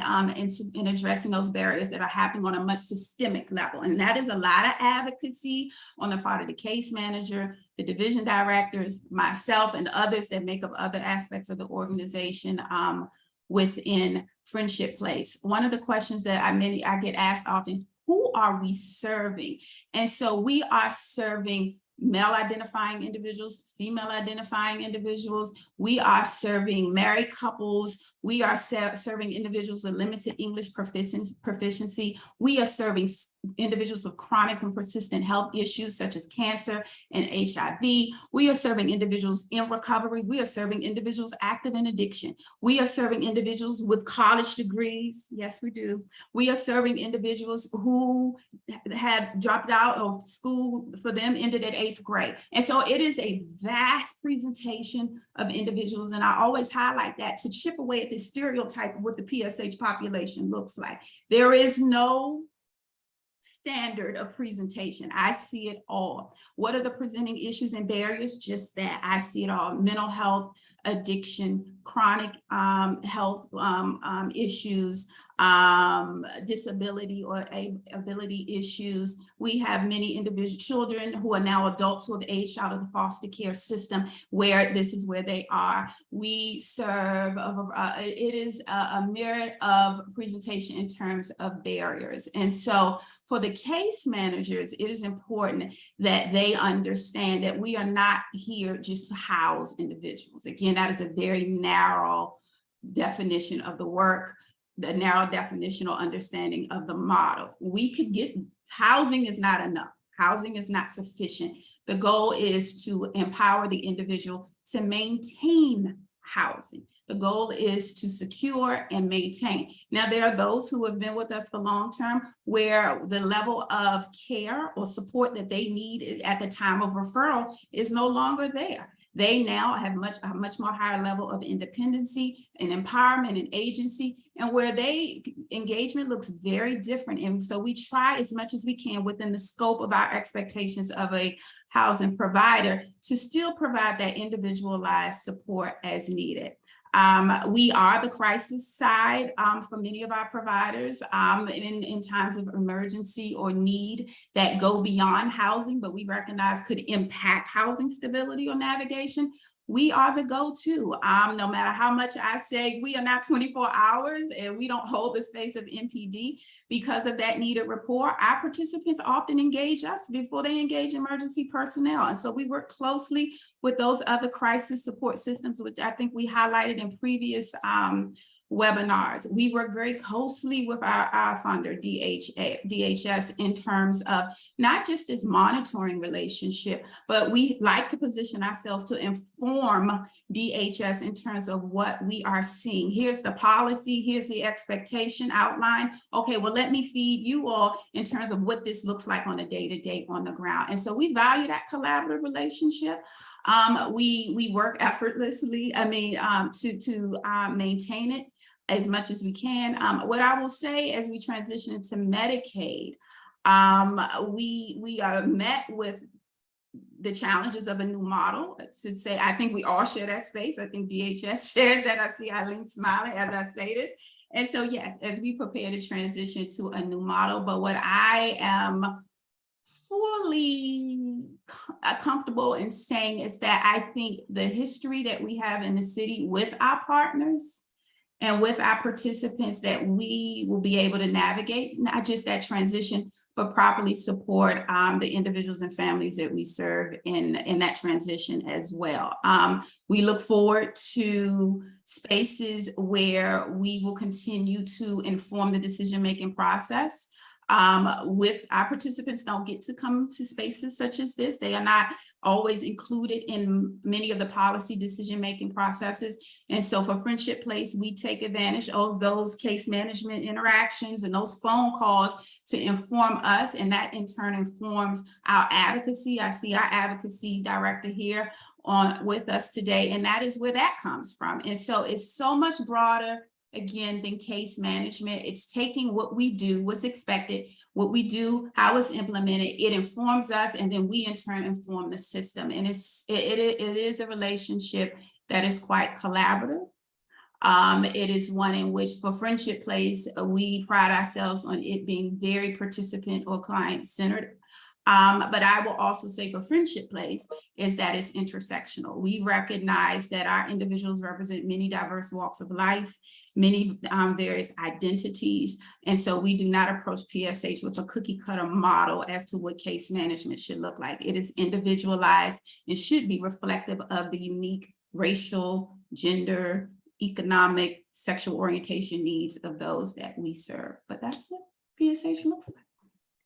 addressing those barriers that are happening on a much systemic level. And that is a lot of advocacy on the part of the case manager, the division directors, myself, and others that make up other aspects of the organization within Friendship Place. One of the questions that I get asked often, who are we serving? And so we are serving male identifying individuals, female identifying individuals. We are serving married couples. We are serving individuals with limited English proficiency. We are serving individuals with chronic and persistent health issues such as cancer and HIV. We are serving individuals in recovery. We are serving individuals active in addiction. We are serving individuals with college degrees. Yes, we do. We are serving individuals who have dropped out of school, for them ended at 8th grade. And so it is a vast presentation of individuals. And I always highlight that to chip away at the stereotype of what the PSH population looks like. There is no standard of presentation. I see it all. What are the presenting issues and barriers? Just that. I see it all. Mental health, addiction, chronic health issues, disability or ability issues. We have many individual children who are now adults who have aged out of the foster care system, where this is where they are. We serve, it is a myriad of presentation in terms of barriers. And so for the case managers, it is important that they understand that we are not here just to house individuals. Again, that is a very narrow definition of the work, the narrow definitional understanding of the model. We could get, housing is not enough. Housing is not sufficient. The goal is to empower the individual to maintain housing. The goal is to secure and maintain. Now, there are those who have been with us for long term where the level of care or support that they need at the time of referral is no longer there. They now have a much more higher level of independency and empowerment and agency, and where engagement looks very different. And so we try as much as we can within the scope of our expectations of a housing provider to still provide that individualized support as needed. We are the crisis side for many of our providers in times of emergency or need that go beyond housing, but we recognize could impact housing stability or navigation. We are the go-to. No matter how much I say we are not 24 hours and we don't hold the space of MPD because of that needed rapport, our participants often engage us before they engage emergency personnel. And so we work closely with those other crisis support systems, which I think we highlighted in previous webinars. We work very closely with our funder, DHS, in terms of not just this monitoring relationship, but we like to position ourselves to inform DHS in terms of what we are seeing. Here's the policy, here's the expectation outline. Okay, well, let me feed you all in terms of what this looks like on a day-to-day on the ground. And so we value that collaborative relationship. We work effortlessly, to maintain it as much as we can. What I will say as we transition into Medicaid, we are met with the challenges of a new model. To say, I think we all share that space. I think DHS shares that. I see Eileen smiling as I say this. And so, yes, as we prepare to transition to a new model, but what I am fully comfortable in saying is that I think the history that we have in the city with our partners and with our participants, that we will be able to navigate not just that transition, but properly support the individuals and families that we serve in that transition as well. We look forward to spaces where we will continue to inform the decision-making process. With our participants don't get to come to spaces such as this. They are not always included in many of the policy decision-making processes. And so for Friendship Place, we take advantage of those case management interactions and those phone calls to inform us, and that in turn informs our advocacy. I see our advocacy director here with us today, and that is where that comes from. And so it's so much broader, again, than case management. It's taking what we do, what's expected, what we do, how it's implemented, it informs us, and then we in turn inform the system. And it is a relationship that is quite collaborative. It is one in which for Friendship Place, we pride ourselves on it being very participant or client-centered. But I will also say for Friendship Place is that it's intersectional. We recognize that our individuals represent many diverse walks of life, many various identities. And so we do not approach PSH with a cookie cutter model as to what case management should look like. It is individualized and should be reflective of the unique racial, gender, economic, sexual orientation needs of those that we serve. But that's what PSH looks like.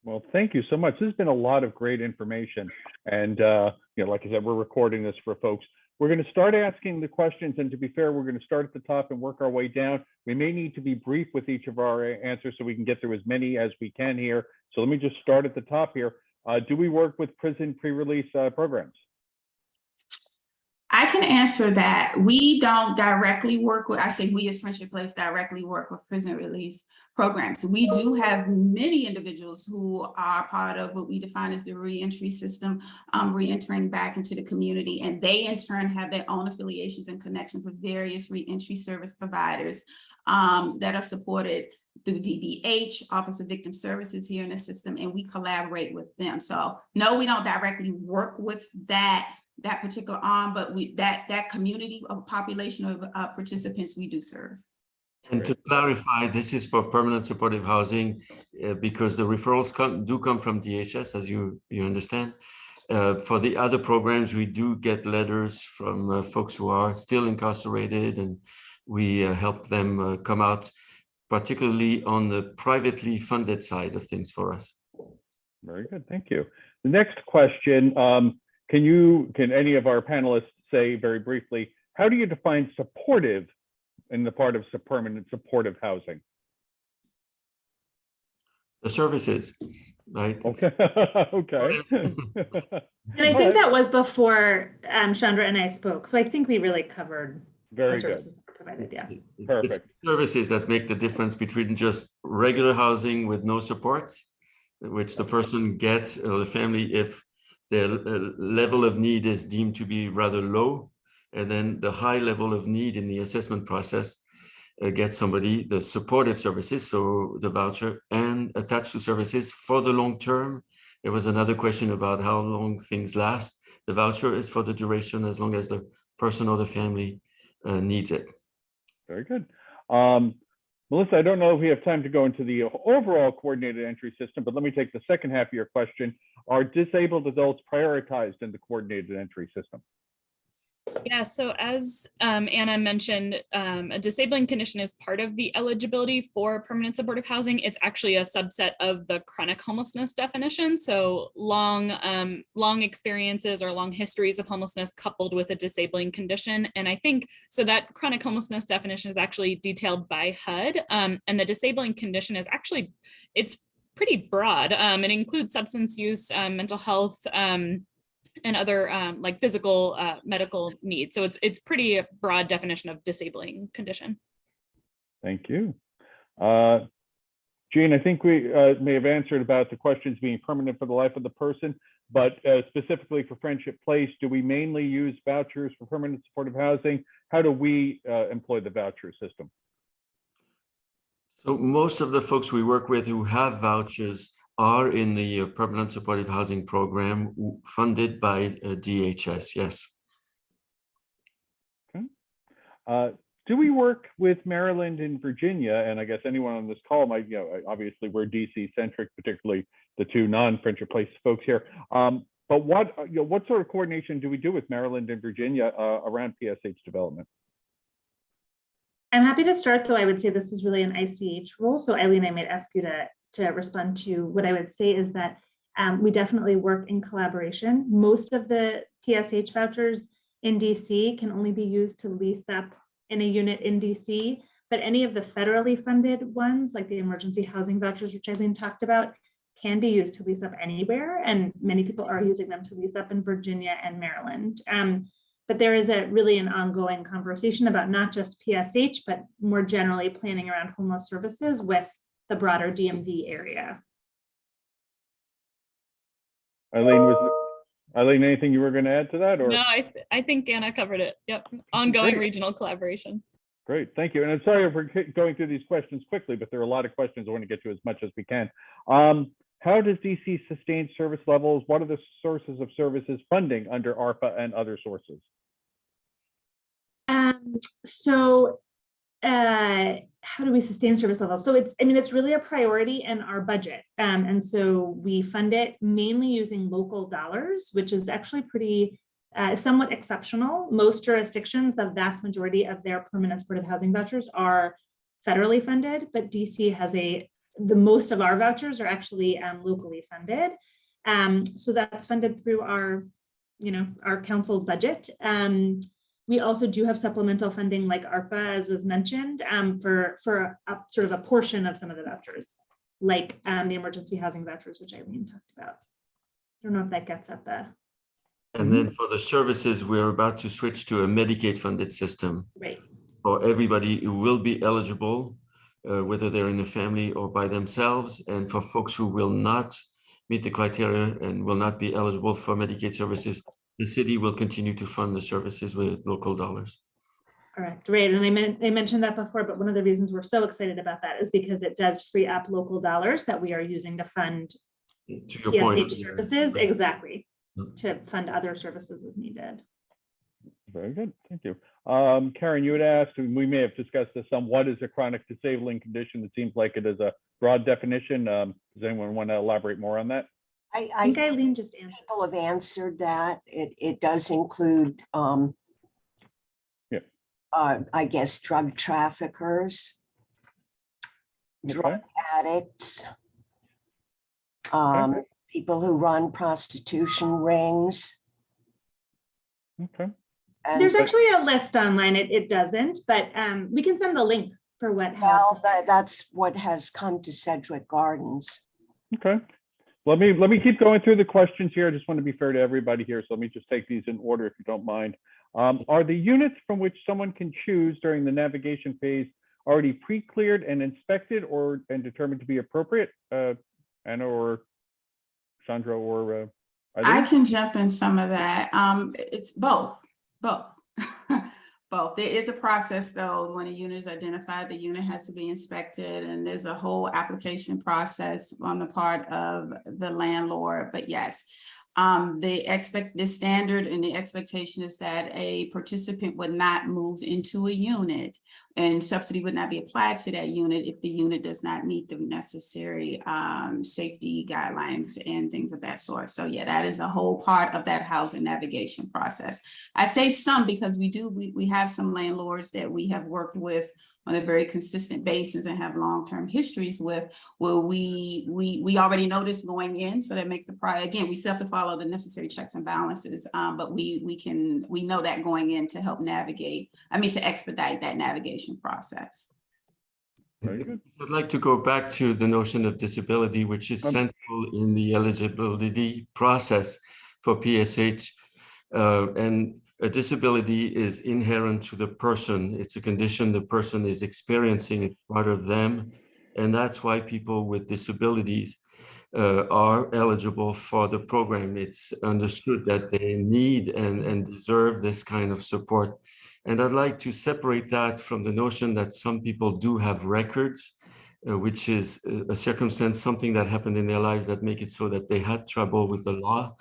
Well, thank you so much. This has been a lot of great information. And, like I said, we're recording this for folks. We're going to start asking the questions. And to be fair, we're going to start at the top and work our way down. We may need to be brief with each of our answers so we can get through as many as we can here. So let me just start at the top here. Do we work with prison pre-release programs? I can answer that. We don't directly work with, I say we as Friendship Place directly work with prison release programs. We do have many individuals who are part of what we define as the reentry system, reentering back into the community, and they in turn have their own affiliations and connections with various reentry service providers that are supported through DBH, Office of Victim Services here in the system, and we collaborate with them. So no, we don't directly work with that particular arm, but that community of population of participants we do serve. And to clarify, this is for permanent supportive housing because the referrals do come from DHS, as you understand. For the other programs, we do get letters from folks who are still incarcerated, and we help them come out, particularly on the privately funded side of things for us. Very good, thank you. The next question, can any of our panelists say very briefly, how do you define supportive in the part of permanent supportive housing? The services, right? Okay. Okay. And I think that was before Chandra and I spoke. So I think we really covered very the good. services provided. Yeah. Perfect. It's services that make the difference between just regular housing with no support, which the person gets or the family if their level of need is deemed to be rather low, and then the high level of need in the assessment process get somebody the supportive services, so the voucher, and attached to services for the long term. There was another question about how long things last. The voucher is for the duration as long as the person or the family needs it. Very good. Melissa, I don't know if we have time to go into the overall coordinated entry system, but let me take the second half of your question. Are disabled adults prioritized in the coordinated entry system? Yeah, so as Anna mentioned, a disabling condition is part of the eligibility for permanent supportive housing. It's actually a subset of the chronic homelessness definition. So long experiences or long histories of homelessness coupled with a disabling condition. And I think, so that chronic homelessness definition is actually detailed by HUD. And the disabling condition is actually, it's pretty broad. It includes substance use, mental health, and other like physical medical needs. So it's pretty broad definition of disabling condition. Thank you. Jean, I think we may have answered about the questions being permanent for the life of the person, but specifically for Friendship Place, do we mainly use vouchers for permanent supportive housing? How do we employ the voucher system? So most of the folks we work with who have vouchers are in the permanent supportive housing program funded by DHS, yes. Okay. Do we work with Maryland and Virginia? And I guess anyone on this call might, obviously we're DC centric, particularly the two non-Friendship Place folks here. But what sort of coordination do we do with Maryland and Virginia around PSH development? I'm happy to start, though I would say this is really an ICH role. So Eileen, I might ask you to respond to what I would say is that we definitely work in collaboration. Most of the PSH vouchers in DC can only be used to lease up in a unit in DC, but any of the federally funded ones, like the emergency housing vouchers, which Eileen talked about, can be used to lease up anywhere. And many people are using them to lease up in Virginia and Maryland. But there is really an ongoing conversation about not just PSH, but more generally planning around homeless services with the broader DMV area. Eileen, anything you were going to add to that? Or? No, I think Anna covered it. Yep, ongoing regional collaboration. Great, thank you. And I'm sorry for going through these questions quickly, but there are a lot of questions. I want to get to as much as we can. How does DC sustain service levels? What are the sources of services funding under ARPA and other sources? How do we sustain service levels? So it's really a priority in our budget. And so we fund it mainly using local dollars, which is actually pretty somewhat exceptional. Most jurisdictions, the vast majority of their permanent supportive housing vouchers are federally funded, but DC has the most of our vouchers are actually locally funded. So that's funded through our council's budget. We also do have supplemental funding like ARPA, as was mentioned, for sort of a portion of some of the vouchers, like the emergency housing vouchers, which Eileen talked about. I don't know if that gets at the And then for the services, we're about to switch to a Medicaid funded system Right. for everybody who will be eligible, whether they're in a family or by themselves. And for folks who will not meet the criteria and will not be eligible for Medicaid services, the city will continue to fund the services with local dollars. Correct, right, and I mentioned that before, but one of the reasons we're so excited about that is because it does free up local dollars that we are using to fund To your PSH point, services, exactly, to fund other services as needed. Very good, thank you. Karen, you had asked, and we may have discussed this some, what is a chronic disabling condition? It seems like it is a broad definition. Does anyone want to elaborate more on that? I think Eileen just answered. People have answered that. It does include, I guess, drug traffickers, drug addicts, people who run prostitution rings. Okay. And There's actually a list online. It doesn't, but we can send the link for what. well, that's what has come to Sedgwick Gardens. Okay. Let me keep going through the questions here. I just want to be fair to everybody here. So let me just take these in order if you don't mind. Are the units from which someone can choose during the navigation phase already pre-cleared and inspected and determined to be appropriate? Anna or Chandra or I can jump in some of that. It's both. Both. There is a process though, when a unit is identified, the unit has to be inspected, and there's a whole application process on the part of the landlord. But yes, the standard and the expectation is that a participant would not move into a unit and subsidy would not be applied to that unit if the unit does not meet the necessary safety guidelines and things of that sort. So yeah, that is a whole part of that housing navigation process. I say some because we have some landlords that we have worked with on a very consistent basis and have long-term histories with, where we already know this going in, so that makes the again, we still have to follow the necessary checks and balances, but we know that going in to help to expedite that navigation process. Very good. I'd like to go back to the notion of disability, which is central in the eligibility process for PSH, and a disability is inherent to the person. It's a condition the person is experiencing, it's part of them. And that's why people with disabilities are eligible for the program. It's understood that they need and deserve this kind of support. And I'd like to separate that from the notion that some people do have records, which is a circumstance, something that happened in their lives that make it so that they had trouble with the law.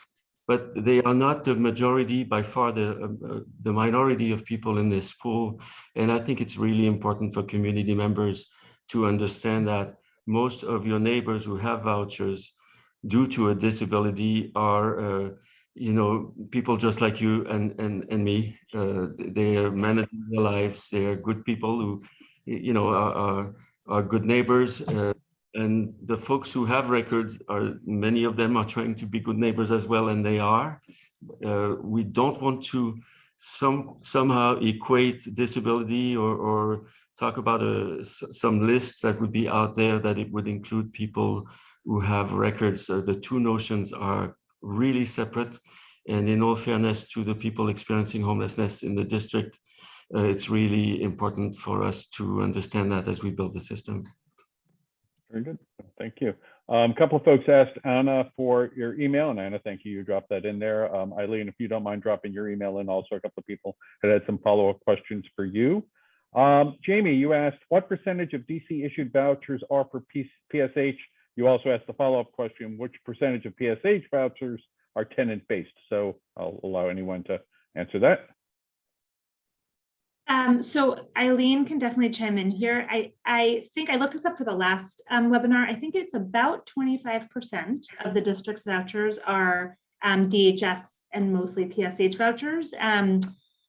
But they are not the majority, by far the minority of people in this pool. And I think it's really important for community members to understand that most of your neighbors who have vouchers due to a disability are, people just like you and me. They are managing their lives. They are good people who, are good neighbors. And the folks who have records many of them are trying to be good neighbors as well, and they are. We don't want to somehow equate disability or talk about some lists that would be out there that it would include people who have records. The two notions are really separate. And in all fairness to the people experiencing homelessness in the district, it's really important for us to understand that as we build the system. Very good. Thank you. A couple of folks asked Anna for your email, and Anna, thank you. You dropped that in there. Eileen, if you don't mind dropping your email in, also a couple of people had some follow-up questions for you. Jamie, you asked what percentage of DC issued vouchers are for PSH. You also asked the follow-up question, which percentage of PSH vouchers are tenant-based? So I'll allow anyone to answer that. So Eileen can definitely chime in here. I think I looked this up for the last webinar. I think it's about 25% of the district's vouchers are DHS and mostly PSH vouchers. And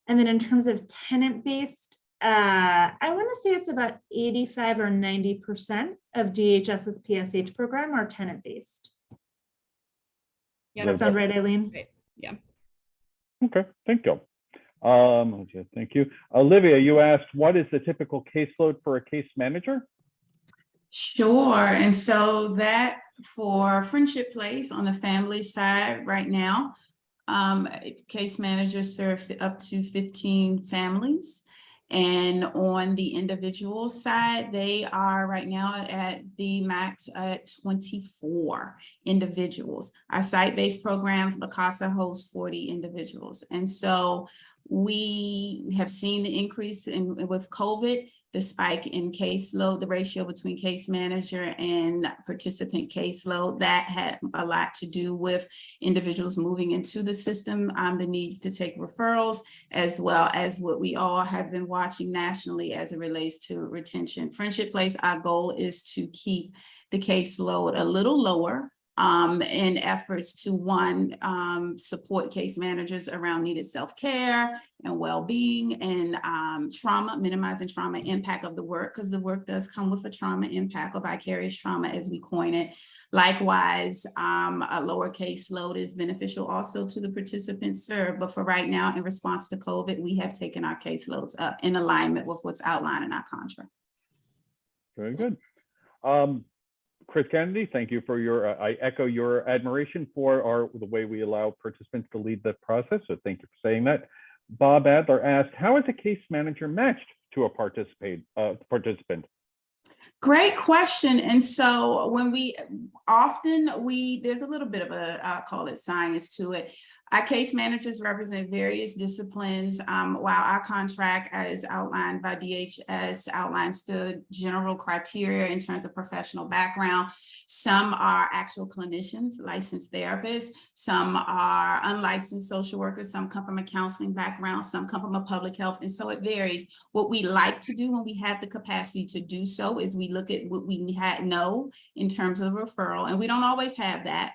then in terms of tenant-based, I want to say it's about 85 or 90% of DHS's PSH program are tenant-based. Yeah, Does that sound right, Eileen? Right. Yeah. Okay, thank you. Thank you. Olivia, you asked, what is the typical caseload for a case manager? Sure. And so that for Friendship Place on the family side right now, Case managers serve up to 15 families. And on the individual side, they are right now at the max at 24 individuals. Our site-based program, La Casa, hosts 40 individuals. And so we have seen the increase with COVID, the spike in caseload, the ratio between case manager and participant caseload. That had a lot to do with individuals moving into the system, the need to take referrals, as well as what we all have been watching nationally as it relates to retention. Friendship Place, our goal is to keep the caseload a little lower in efforts to support case managers around needed self-care and well-being and trauma, minimizing trauma impact of the work, because the work does come with a trauma impact or vicarious trauma as we coin it. Likewise, a lower caseload is beneficial also to the participants served. But for right now, in response to COVID, we have taken our caseloads up in alignment with what's outlined in our contract. Very good. Chris Kennedy, thank you for your, I echo your admiration for the way we allow participants to lead the process. So thank you for saying that. Bob Adler asked, how is a case manager matched to a participant? Great question. And so when there's a little bit of I'll call it science to it. Our case managers represent various disciplines, while our contract, as outlined by DHS, outlines the general criteria in terms of professional background. Some are actual clinicians, licensed therapists. Some are unlicensed social workers. Some come from a counseling background. Some come from a public health. And so it varies. What we like to do when we have the capacity to do so is we look at what we know in terms of referral. And we don't always have that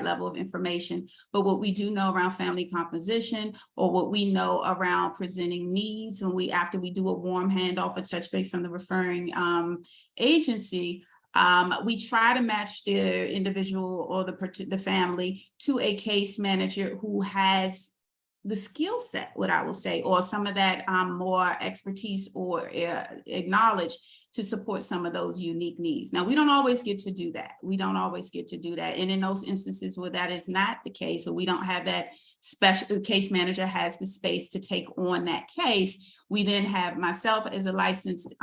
level of information, but what we do know around family composition, or what we know around presenting needs, when after we do a warm handoff, a touch base from the referring agency, we try to match the individual or the family to a case manager who has the skill set, what I will say, or some of that more expertise or knowledge to support some of those unique needs. Now, we don't always get to do that. And in those instances where that is not the case, where we don't have that special case manager has the space to take on that case, we then have myself as a licensed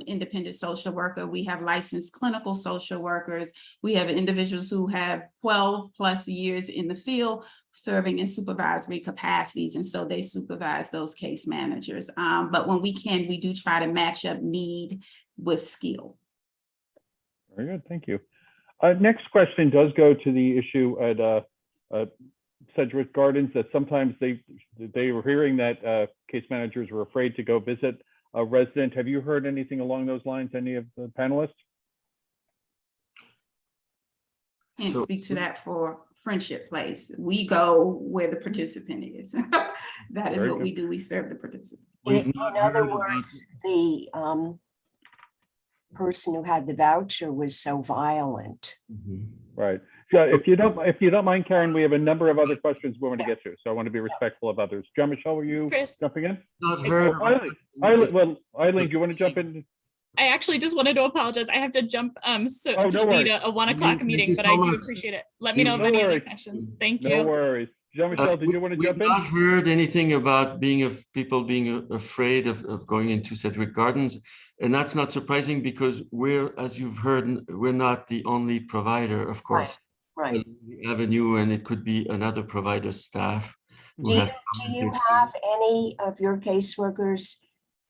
independent social worker. We have licensed clinical social workers. We have individuals who have 12 plus years in the field serving in supervisory capacities. And so they supervise those case managers. But when we can, we do try to match up need with skill. Very good, thank you. Next question does go to the issue at Sedgwick Gardens, that sometimes they were hearing that case managers were afraid to go visit a resident. Have you heard anything along those lines, any of the panelists? Can't speak to that for Friendship Place. We go where the participant is. That is what we do. We serve the participant. In other words, the person who had the voucher was so violent. Right. So if you don't mind, Karen, we have a number of other questions we want to get to, so I want to be respectful of others. John Michelle, were you jumping in? Not heard. Eileen, do you want to jump in? I actually just wanted to apologize. I have to jump to lead a 1 o'clock meeting, but I do appreciate it. Let me know if any other questions. Thank you. No worries. Jean-Michel, did you want to jump in? We've not heard anything about people being afraid of going into Sedgwick Gardens. And that's not surprising because as you've heard, we're not the only provider, of course. Right. Avenue, and it could be another provider's staff. Do you have any of your caseworkers,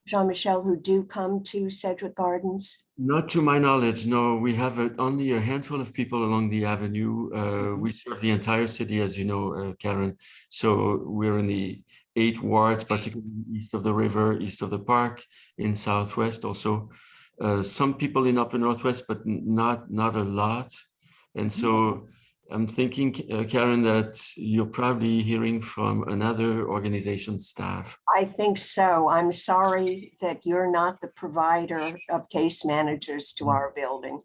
Jean-Michel, who do come to Sedgwick Gardens? Not to my knowledge, no. We have only a handful of people along the avenue. We serve the entire city, as you know, Karen. So we're in the 8 wards, particularly east of the river, east of the park, in Southwest also. Some people in Upper Northwest, but not a lot. And so I'm thinking, Karen, that you're probably hearing from another organization's staff. I think so. I'm sorry that you're not the provider of case managers to our building.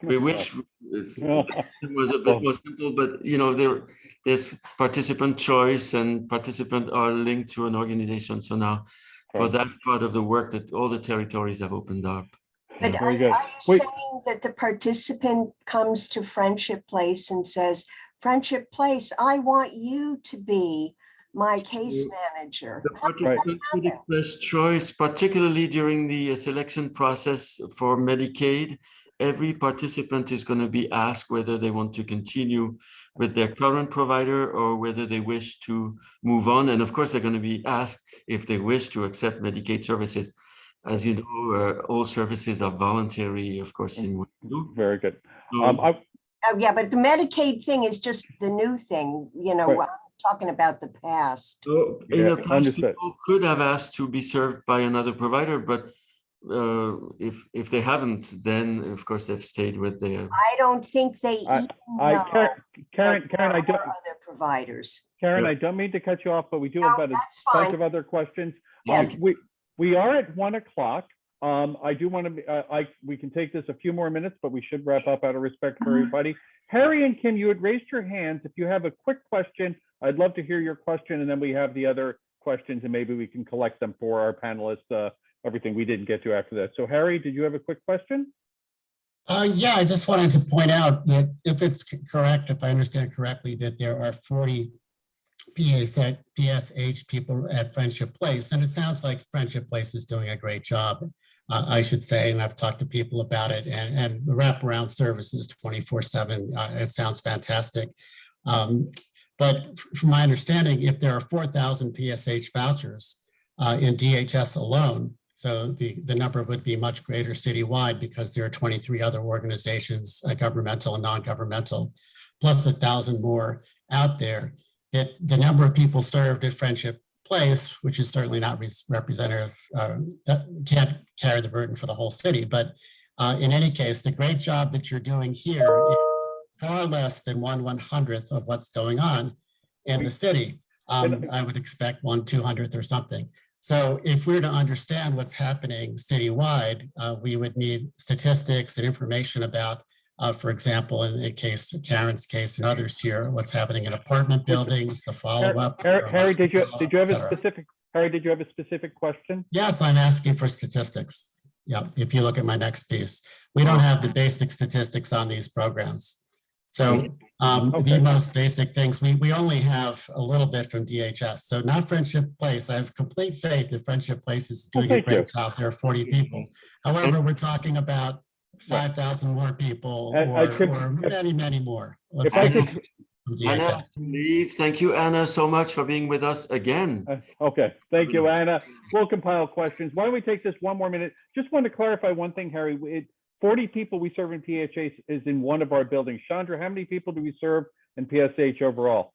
We wish it was a bit more simple, but you know, there's participant choice, and participants are linked to an organization. So now for that part of the work, that all the territories have opened up. But are you saying that the participant comes to Friendship Place and says, Friendship Place, I want you to be my case manager. The participants would express choice, particularly during the selection process for Medicaid. Every participant is going to be asked whether they want to continue with their current provider or whether they wish to move on. And of course, they're going to be asked if they wish to accept Medicaid services. As you know, all services are voluntary, of course, in what you do. Very good. Oh, yeah, but the Medicaid thing is just the new thing, you know, Right. I'm talking about the past. So in Yeah, the past, understood. people could have asked to be served by another provider, but if they haven't, then of course they've stayed with their. I don't think they even know Karen, that I there don't, are other providers. Karen, Yeah. I don't mean to cut you off, but we do No, have about a that's bunch fine. of other questions. Yes. We are at 1 o'clock. I do want to, we can take this a few more minutes, but we should wrap up out of respect for everybody. Harry and Kim, you had raised your hands. If you have a quick question, I'd love to hear your question, and then we have the other questions, and maybe we can collect them for our panelists, everything we didn't get to after that. So Harry, did you have a quick question? Yeah, I just wanted to point out that if it's correct, if I understand correctly, that there are 40 PSH people at Friendship Place, and it sounds like Friendship Place is doing a great job, I should say, and I've talked to people about it, and the wraparound services 24/7, it sounds fantastic. But from my understanding, if there are 4,000 PSH vouchers in DHS alone, so the number would be much greater citywide because there are 23 other organizations, governmental and non-governmental, plus 1,000 more out there. That the number of people served at Friendship Place, which is certainly not representative, can't carry the burden for the whole city. But in any case, the great job that you're doing here is far less than 1/100th of what's going on in the city. I would expect 1/200th or something. So if we're to understand what's happening citywide, we would need statistics and information about, for example, in the case of Karen's case and others here, what's happening in apartment buildings, the follow-up. Harry, did you have a specific, Harry, did you have a specific question? Yes, I'm asking for statistics. Yeah, if you look at my next piece, we don't have the basic statistics on these programs. So the most basic things, we only have a little bit from DHS. So not Friendship Place. I have complete faith that Friendship Place is doing a great job. There are 40 people. However, we're talking about 5,000 more people or many, many more. If I could, Anna has to leave. Thank you, Anna, so much for being with us again. okay, thank you, Anna. We'll compile questions. Why don't we take this one more minute? Just want to clarify one thing, Harry. 40 people we serve in PHH is in one of our buildings. Chandra, how many people do we serve in PSH overall?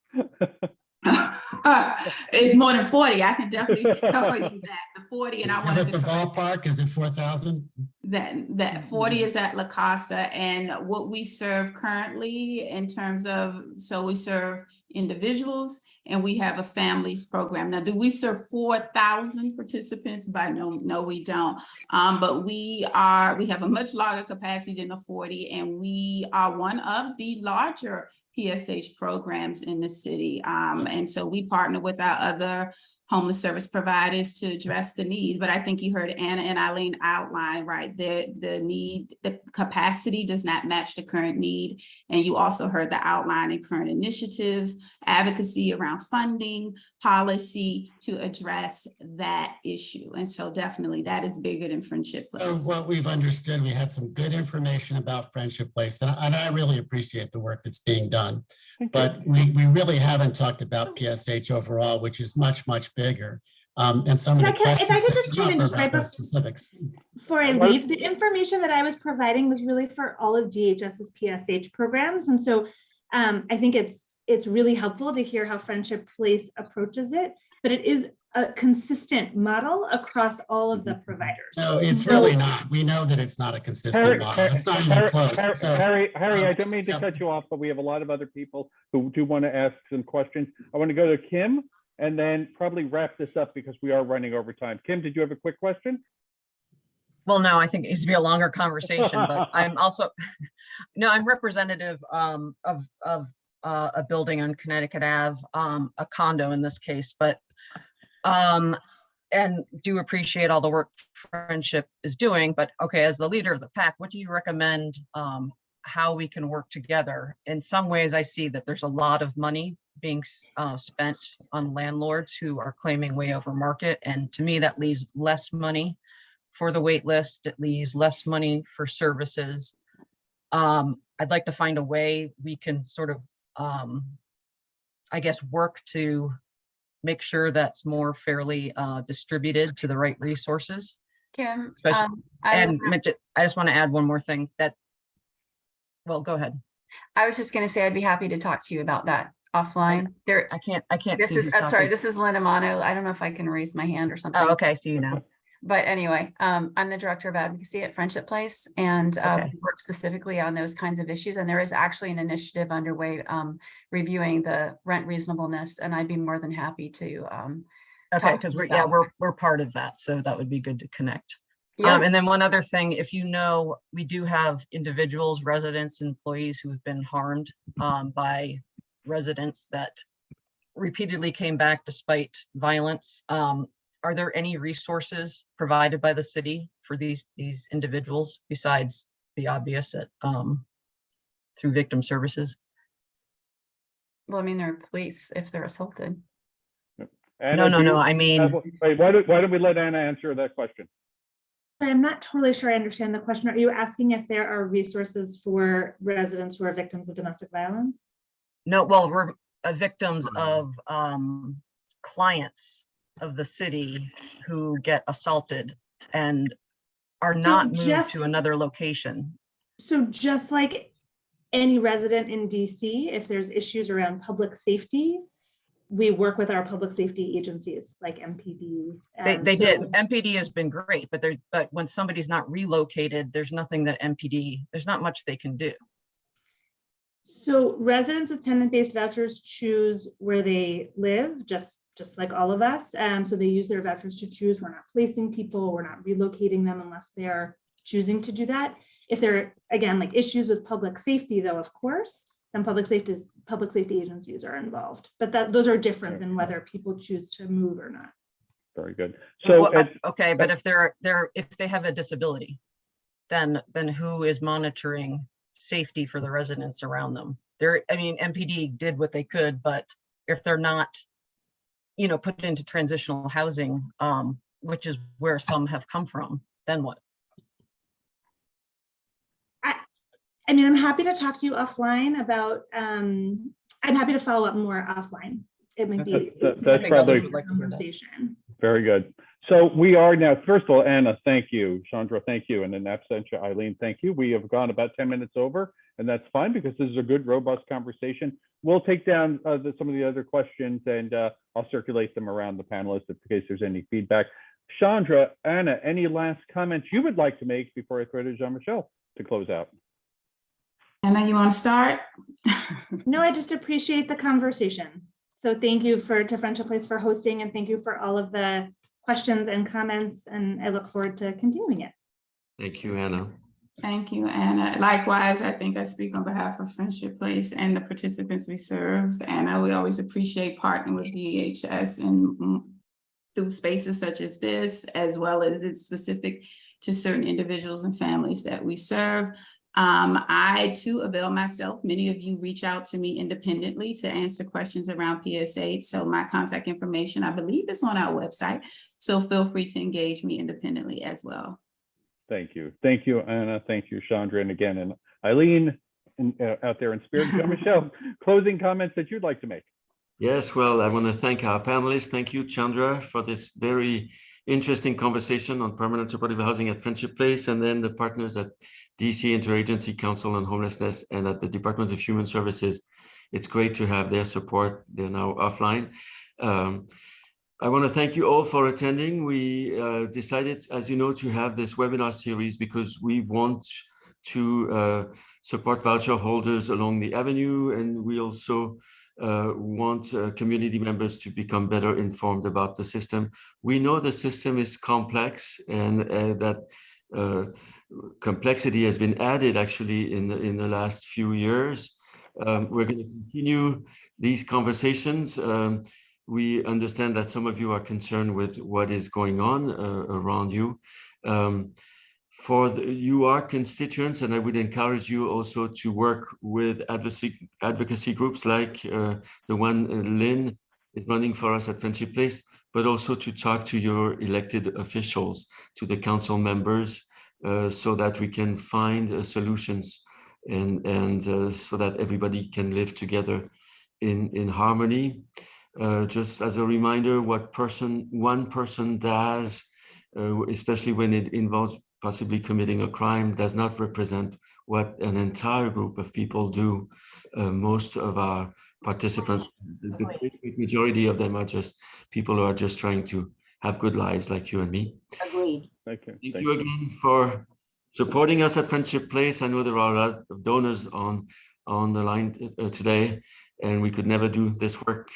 It's more than 40. I can definitely tell you that. The 40, and I want to the ballpark, is it 4,000? That 40 is at La Casa, and what we serve currently in terms of, so we serve individuals and we have a families program. Now, do we serve 4,000 participants? No, we don't. But we have a much larger capacity than the 40, and we are one of the larger PSH programs in the city. And so we partner with our other homeless service providers to address the need. But I think you heard Anna and Eileen outline, right? The need, the capacity does not match the current need. And you also heard the outline in current initiatives, advocacy around funding, policy to address that issue. And so definitely that is bigger than Friendship Place. So what we've understood, we had some good information about Friendship Place, and I really appreciate the work that's being done. But we really haven't talked about PSH overall, which is much, much bigger. And some of the questions if I could just chime in just about right the specifics. Before I leave, the information that I was providing was really for all of DHS's PSH programs. And so I think it's really helpful to hear how Friendship Place approaches it, but it is a consistent model across all of the providers. No, it's really not. We know that it's not a consistent model. It's not even close. Harry, I don't mean to cut you off, but we have a lot of other people who do want to ask some questions. I want to go to Kim and then probably wrap this up because we are running over time. Kim, did you have a quick question? Well, no, I think it needs to be a longer conversation, but I'm also, no, I'm representative of a building on Connecticut Ave, a condo in this case, but and do appreciate all the work Friendship is doing. But okay, as the leader of the pack, what do you recommend? how we can work together. In some ways, I see that there's a lot of money being spent on landlords who are claiming way over market. And to me, that leaves less money for the wait list. It leaves less money for services. I'd like to find a way we can sort of, I guess, work to make sure that's more fairly distributed to the right resources. Kim, Especially, and I just want to add one more thing that, well, go ahead. I was just going to say I'd be happy to talk to you about that offline. There, I can't this see is, who's sorry, talking. this is Linda Mono. I don't know if I can raise my hand or something. Oh, okay, I see you now. But anyway, I'm the director of advocacy at Friendship Place, and Okay. we work specifically on those kinds of issues. And there is actually an initiative underway reviewing the rent reasonableness, and I'd be more than happy to. Okay, talk because to you we're about we're part of that, so that would be good to connect. Yeah. And then one other thing, if you know, we do have individuals, residents, employees who've been harmed by residents that repeatedly came back despite violence. Are there any resources provided by the city for these individuals besides the obvious at through victim services? Well, I mean, there are police if they're assaulted. Anna, No. I mean, wait, why don't we let Anna answer that question? I'm not totally sure I understand the question. Are you asking if there are resources for residents who are victims of domestic violence? no. Well, we're victims of clients of the city who get assaulted and are not moved to another location. So just like any resident in DC, if there's issues around public safety, we work with our public safety agencies like MPD. They did. MPD has been great, but when somebody's not relocated, there's nothing that there's not much they can do. So residents with tenant-based vouchers choose where they live, just like all of us. So they use their vouchers to choose. We're not placing people, we're not relocating them unless they're choosing to do that. If there are, again, like issues with public safety, though, of course, then public safety agencies are involved. But those are different than whether people choose to move or not. Very good. So okay, but if if they have a disability, then who is monitoring safety for the residents around them? I mean, MPD did what they could, but if they're not, put into transitional housing, which is where some have come from, then what? I mean, I'm happy to talk to you offline about, I'm happy to follow up more offline. It might be that's probably would like to hear that. conversation. very good. So we are now, first of all, Anna, thank you. Chandra, thank you. And in absentia, Eileen, thank you. We have gone about 10 minutes over, and that's fine because this is a good, robust conversation. We'll take down some of the other questions, and I'll circulate them around the panelists in case there's any feedback. Chandra, Anna, any last comments you would like to make before I throw to Jean-Michel to close out? Anna, you want to start? No, I just appreciate the conversation. So thank you to Friendship Place for hosting, and thank you for all of the questions and comments, and I look forward to continuing it. Thank you, Anna. Thank you, Anna. Likewise, I think I speak on behalf of Friendship Place and the participants we serve. Anna, we always appreciate partnering with DHS and through spaces such as this, as well as it's specific to certain individuals and families that we serve. I too avail myself. Many of you reach out to me independently to answer questions around PSH. So my contact information, I believe, is on our website. So feel free to engage me independently as well. Thank you. Thank you, Anna. Thank you, Chandra. And again, and Eileen out there in spirit. Jean-Michel, closing comments that you'd like to make. Yes, well, I want to thank our panelists. Thank you, Chandra, for this very interesting conversation on permanent supportive housing at Friendship Place, and then the partners at DC Interagency Council on Homelessness and at the Department of Human Services. It's great to have their support. They're now offline. I want to thank you all for attending. We decided, as you know, to have this webinar series because we want to support voucher holders along the avenue, and we also want community members to become better informed about the system. We know the system is complex, and that complexity has been added actually in the last few years. We're going to continue these conversations. We understand that some of you are concerned with what is going on around you. you are constituents, and I would encourage you also to work with advocacy groups like the one Lynn is running for us at Friendship Place, but also to talk to your elected officials, to the council members, so that we can find solutions and so that everybody can live together in harmony. Just as a reminder, what one person does, especially when it involves possibly committing a crime, does not represent what an entire group of people do. Most of our participants, the great majority of them are just people who are just trying to have good lives like you and me. Agreed. Thank you. Thank you again for supporting us at Friendship Place. I know there are a lot of donors on the line today, and we could never do this work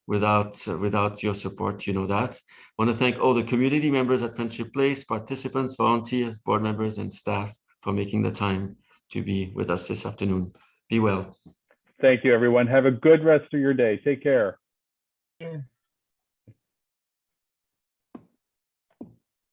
without your support, you know that. I want to thank all the community members at Friendship Place, participants, volunteers, board members, and staff for making the time to be with us this afternoon. Be well. Thank you, everyone. Have a good rest of your day. Take care. Yeah.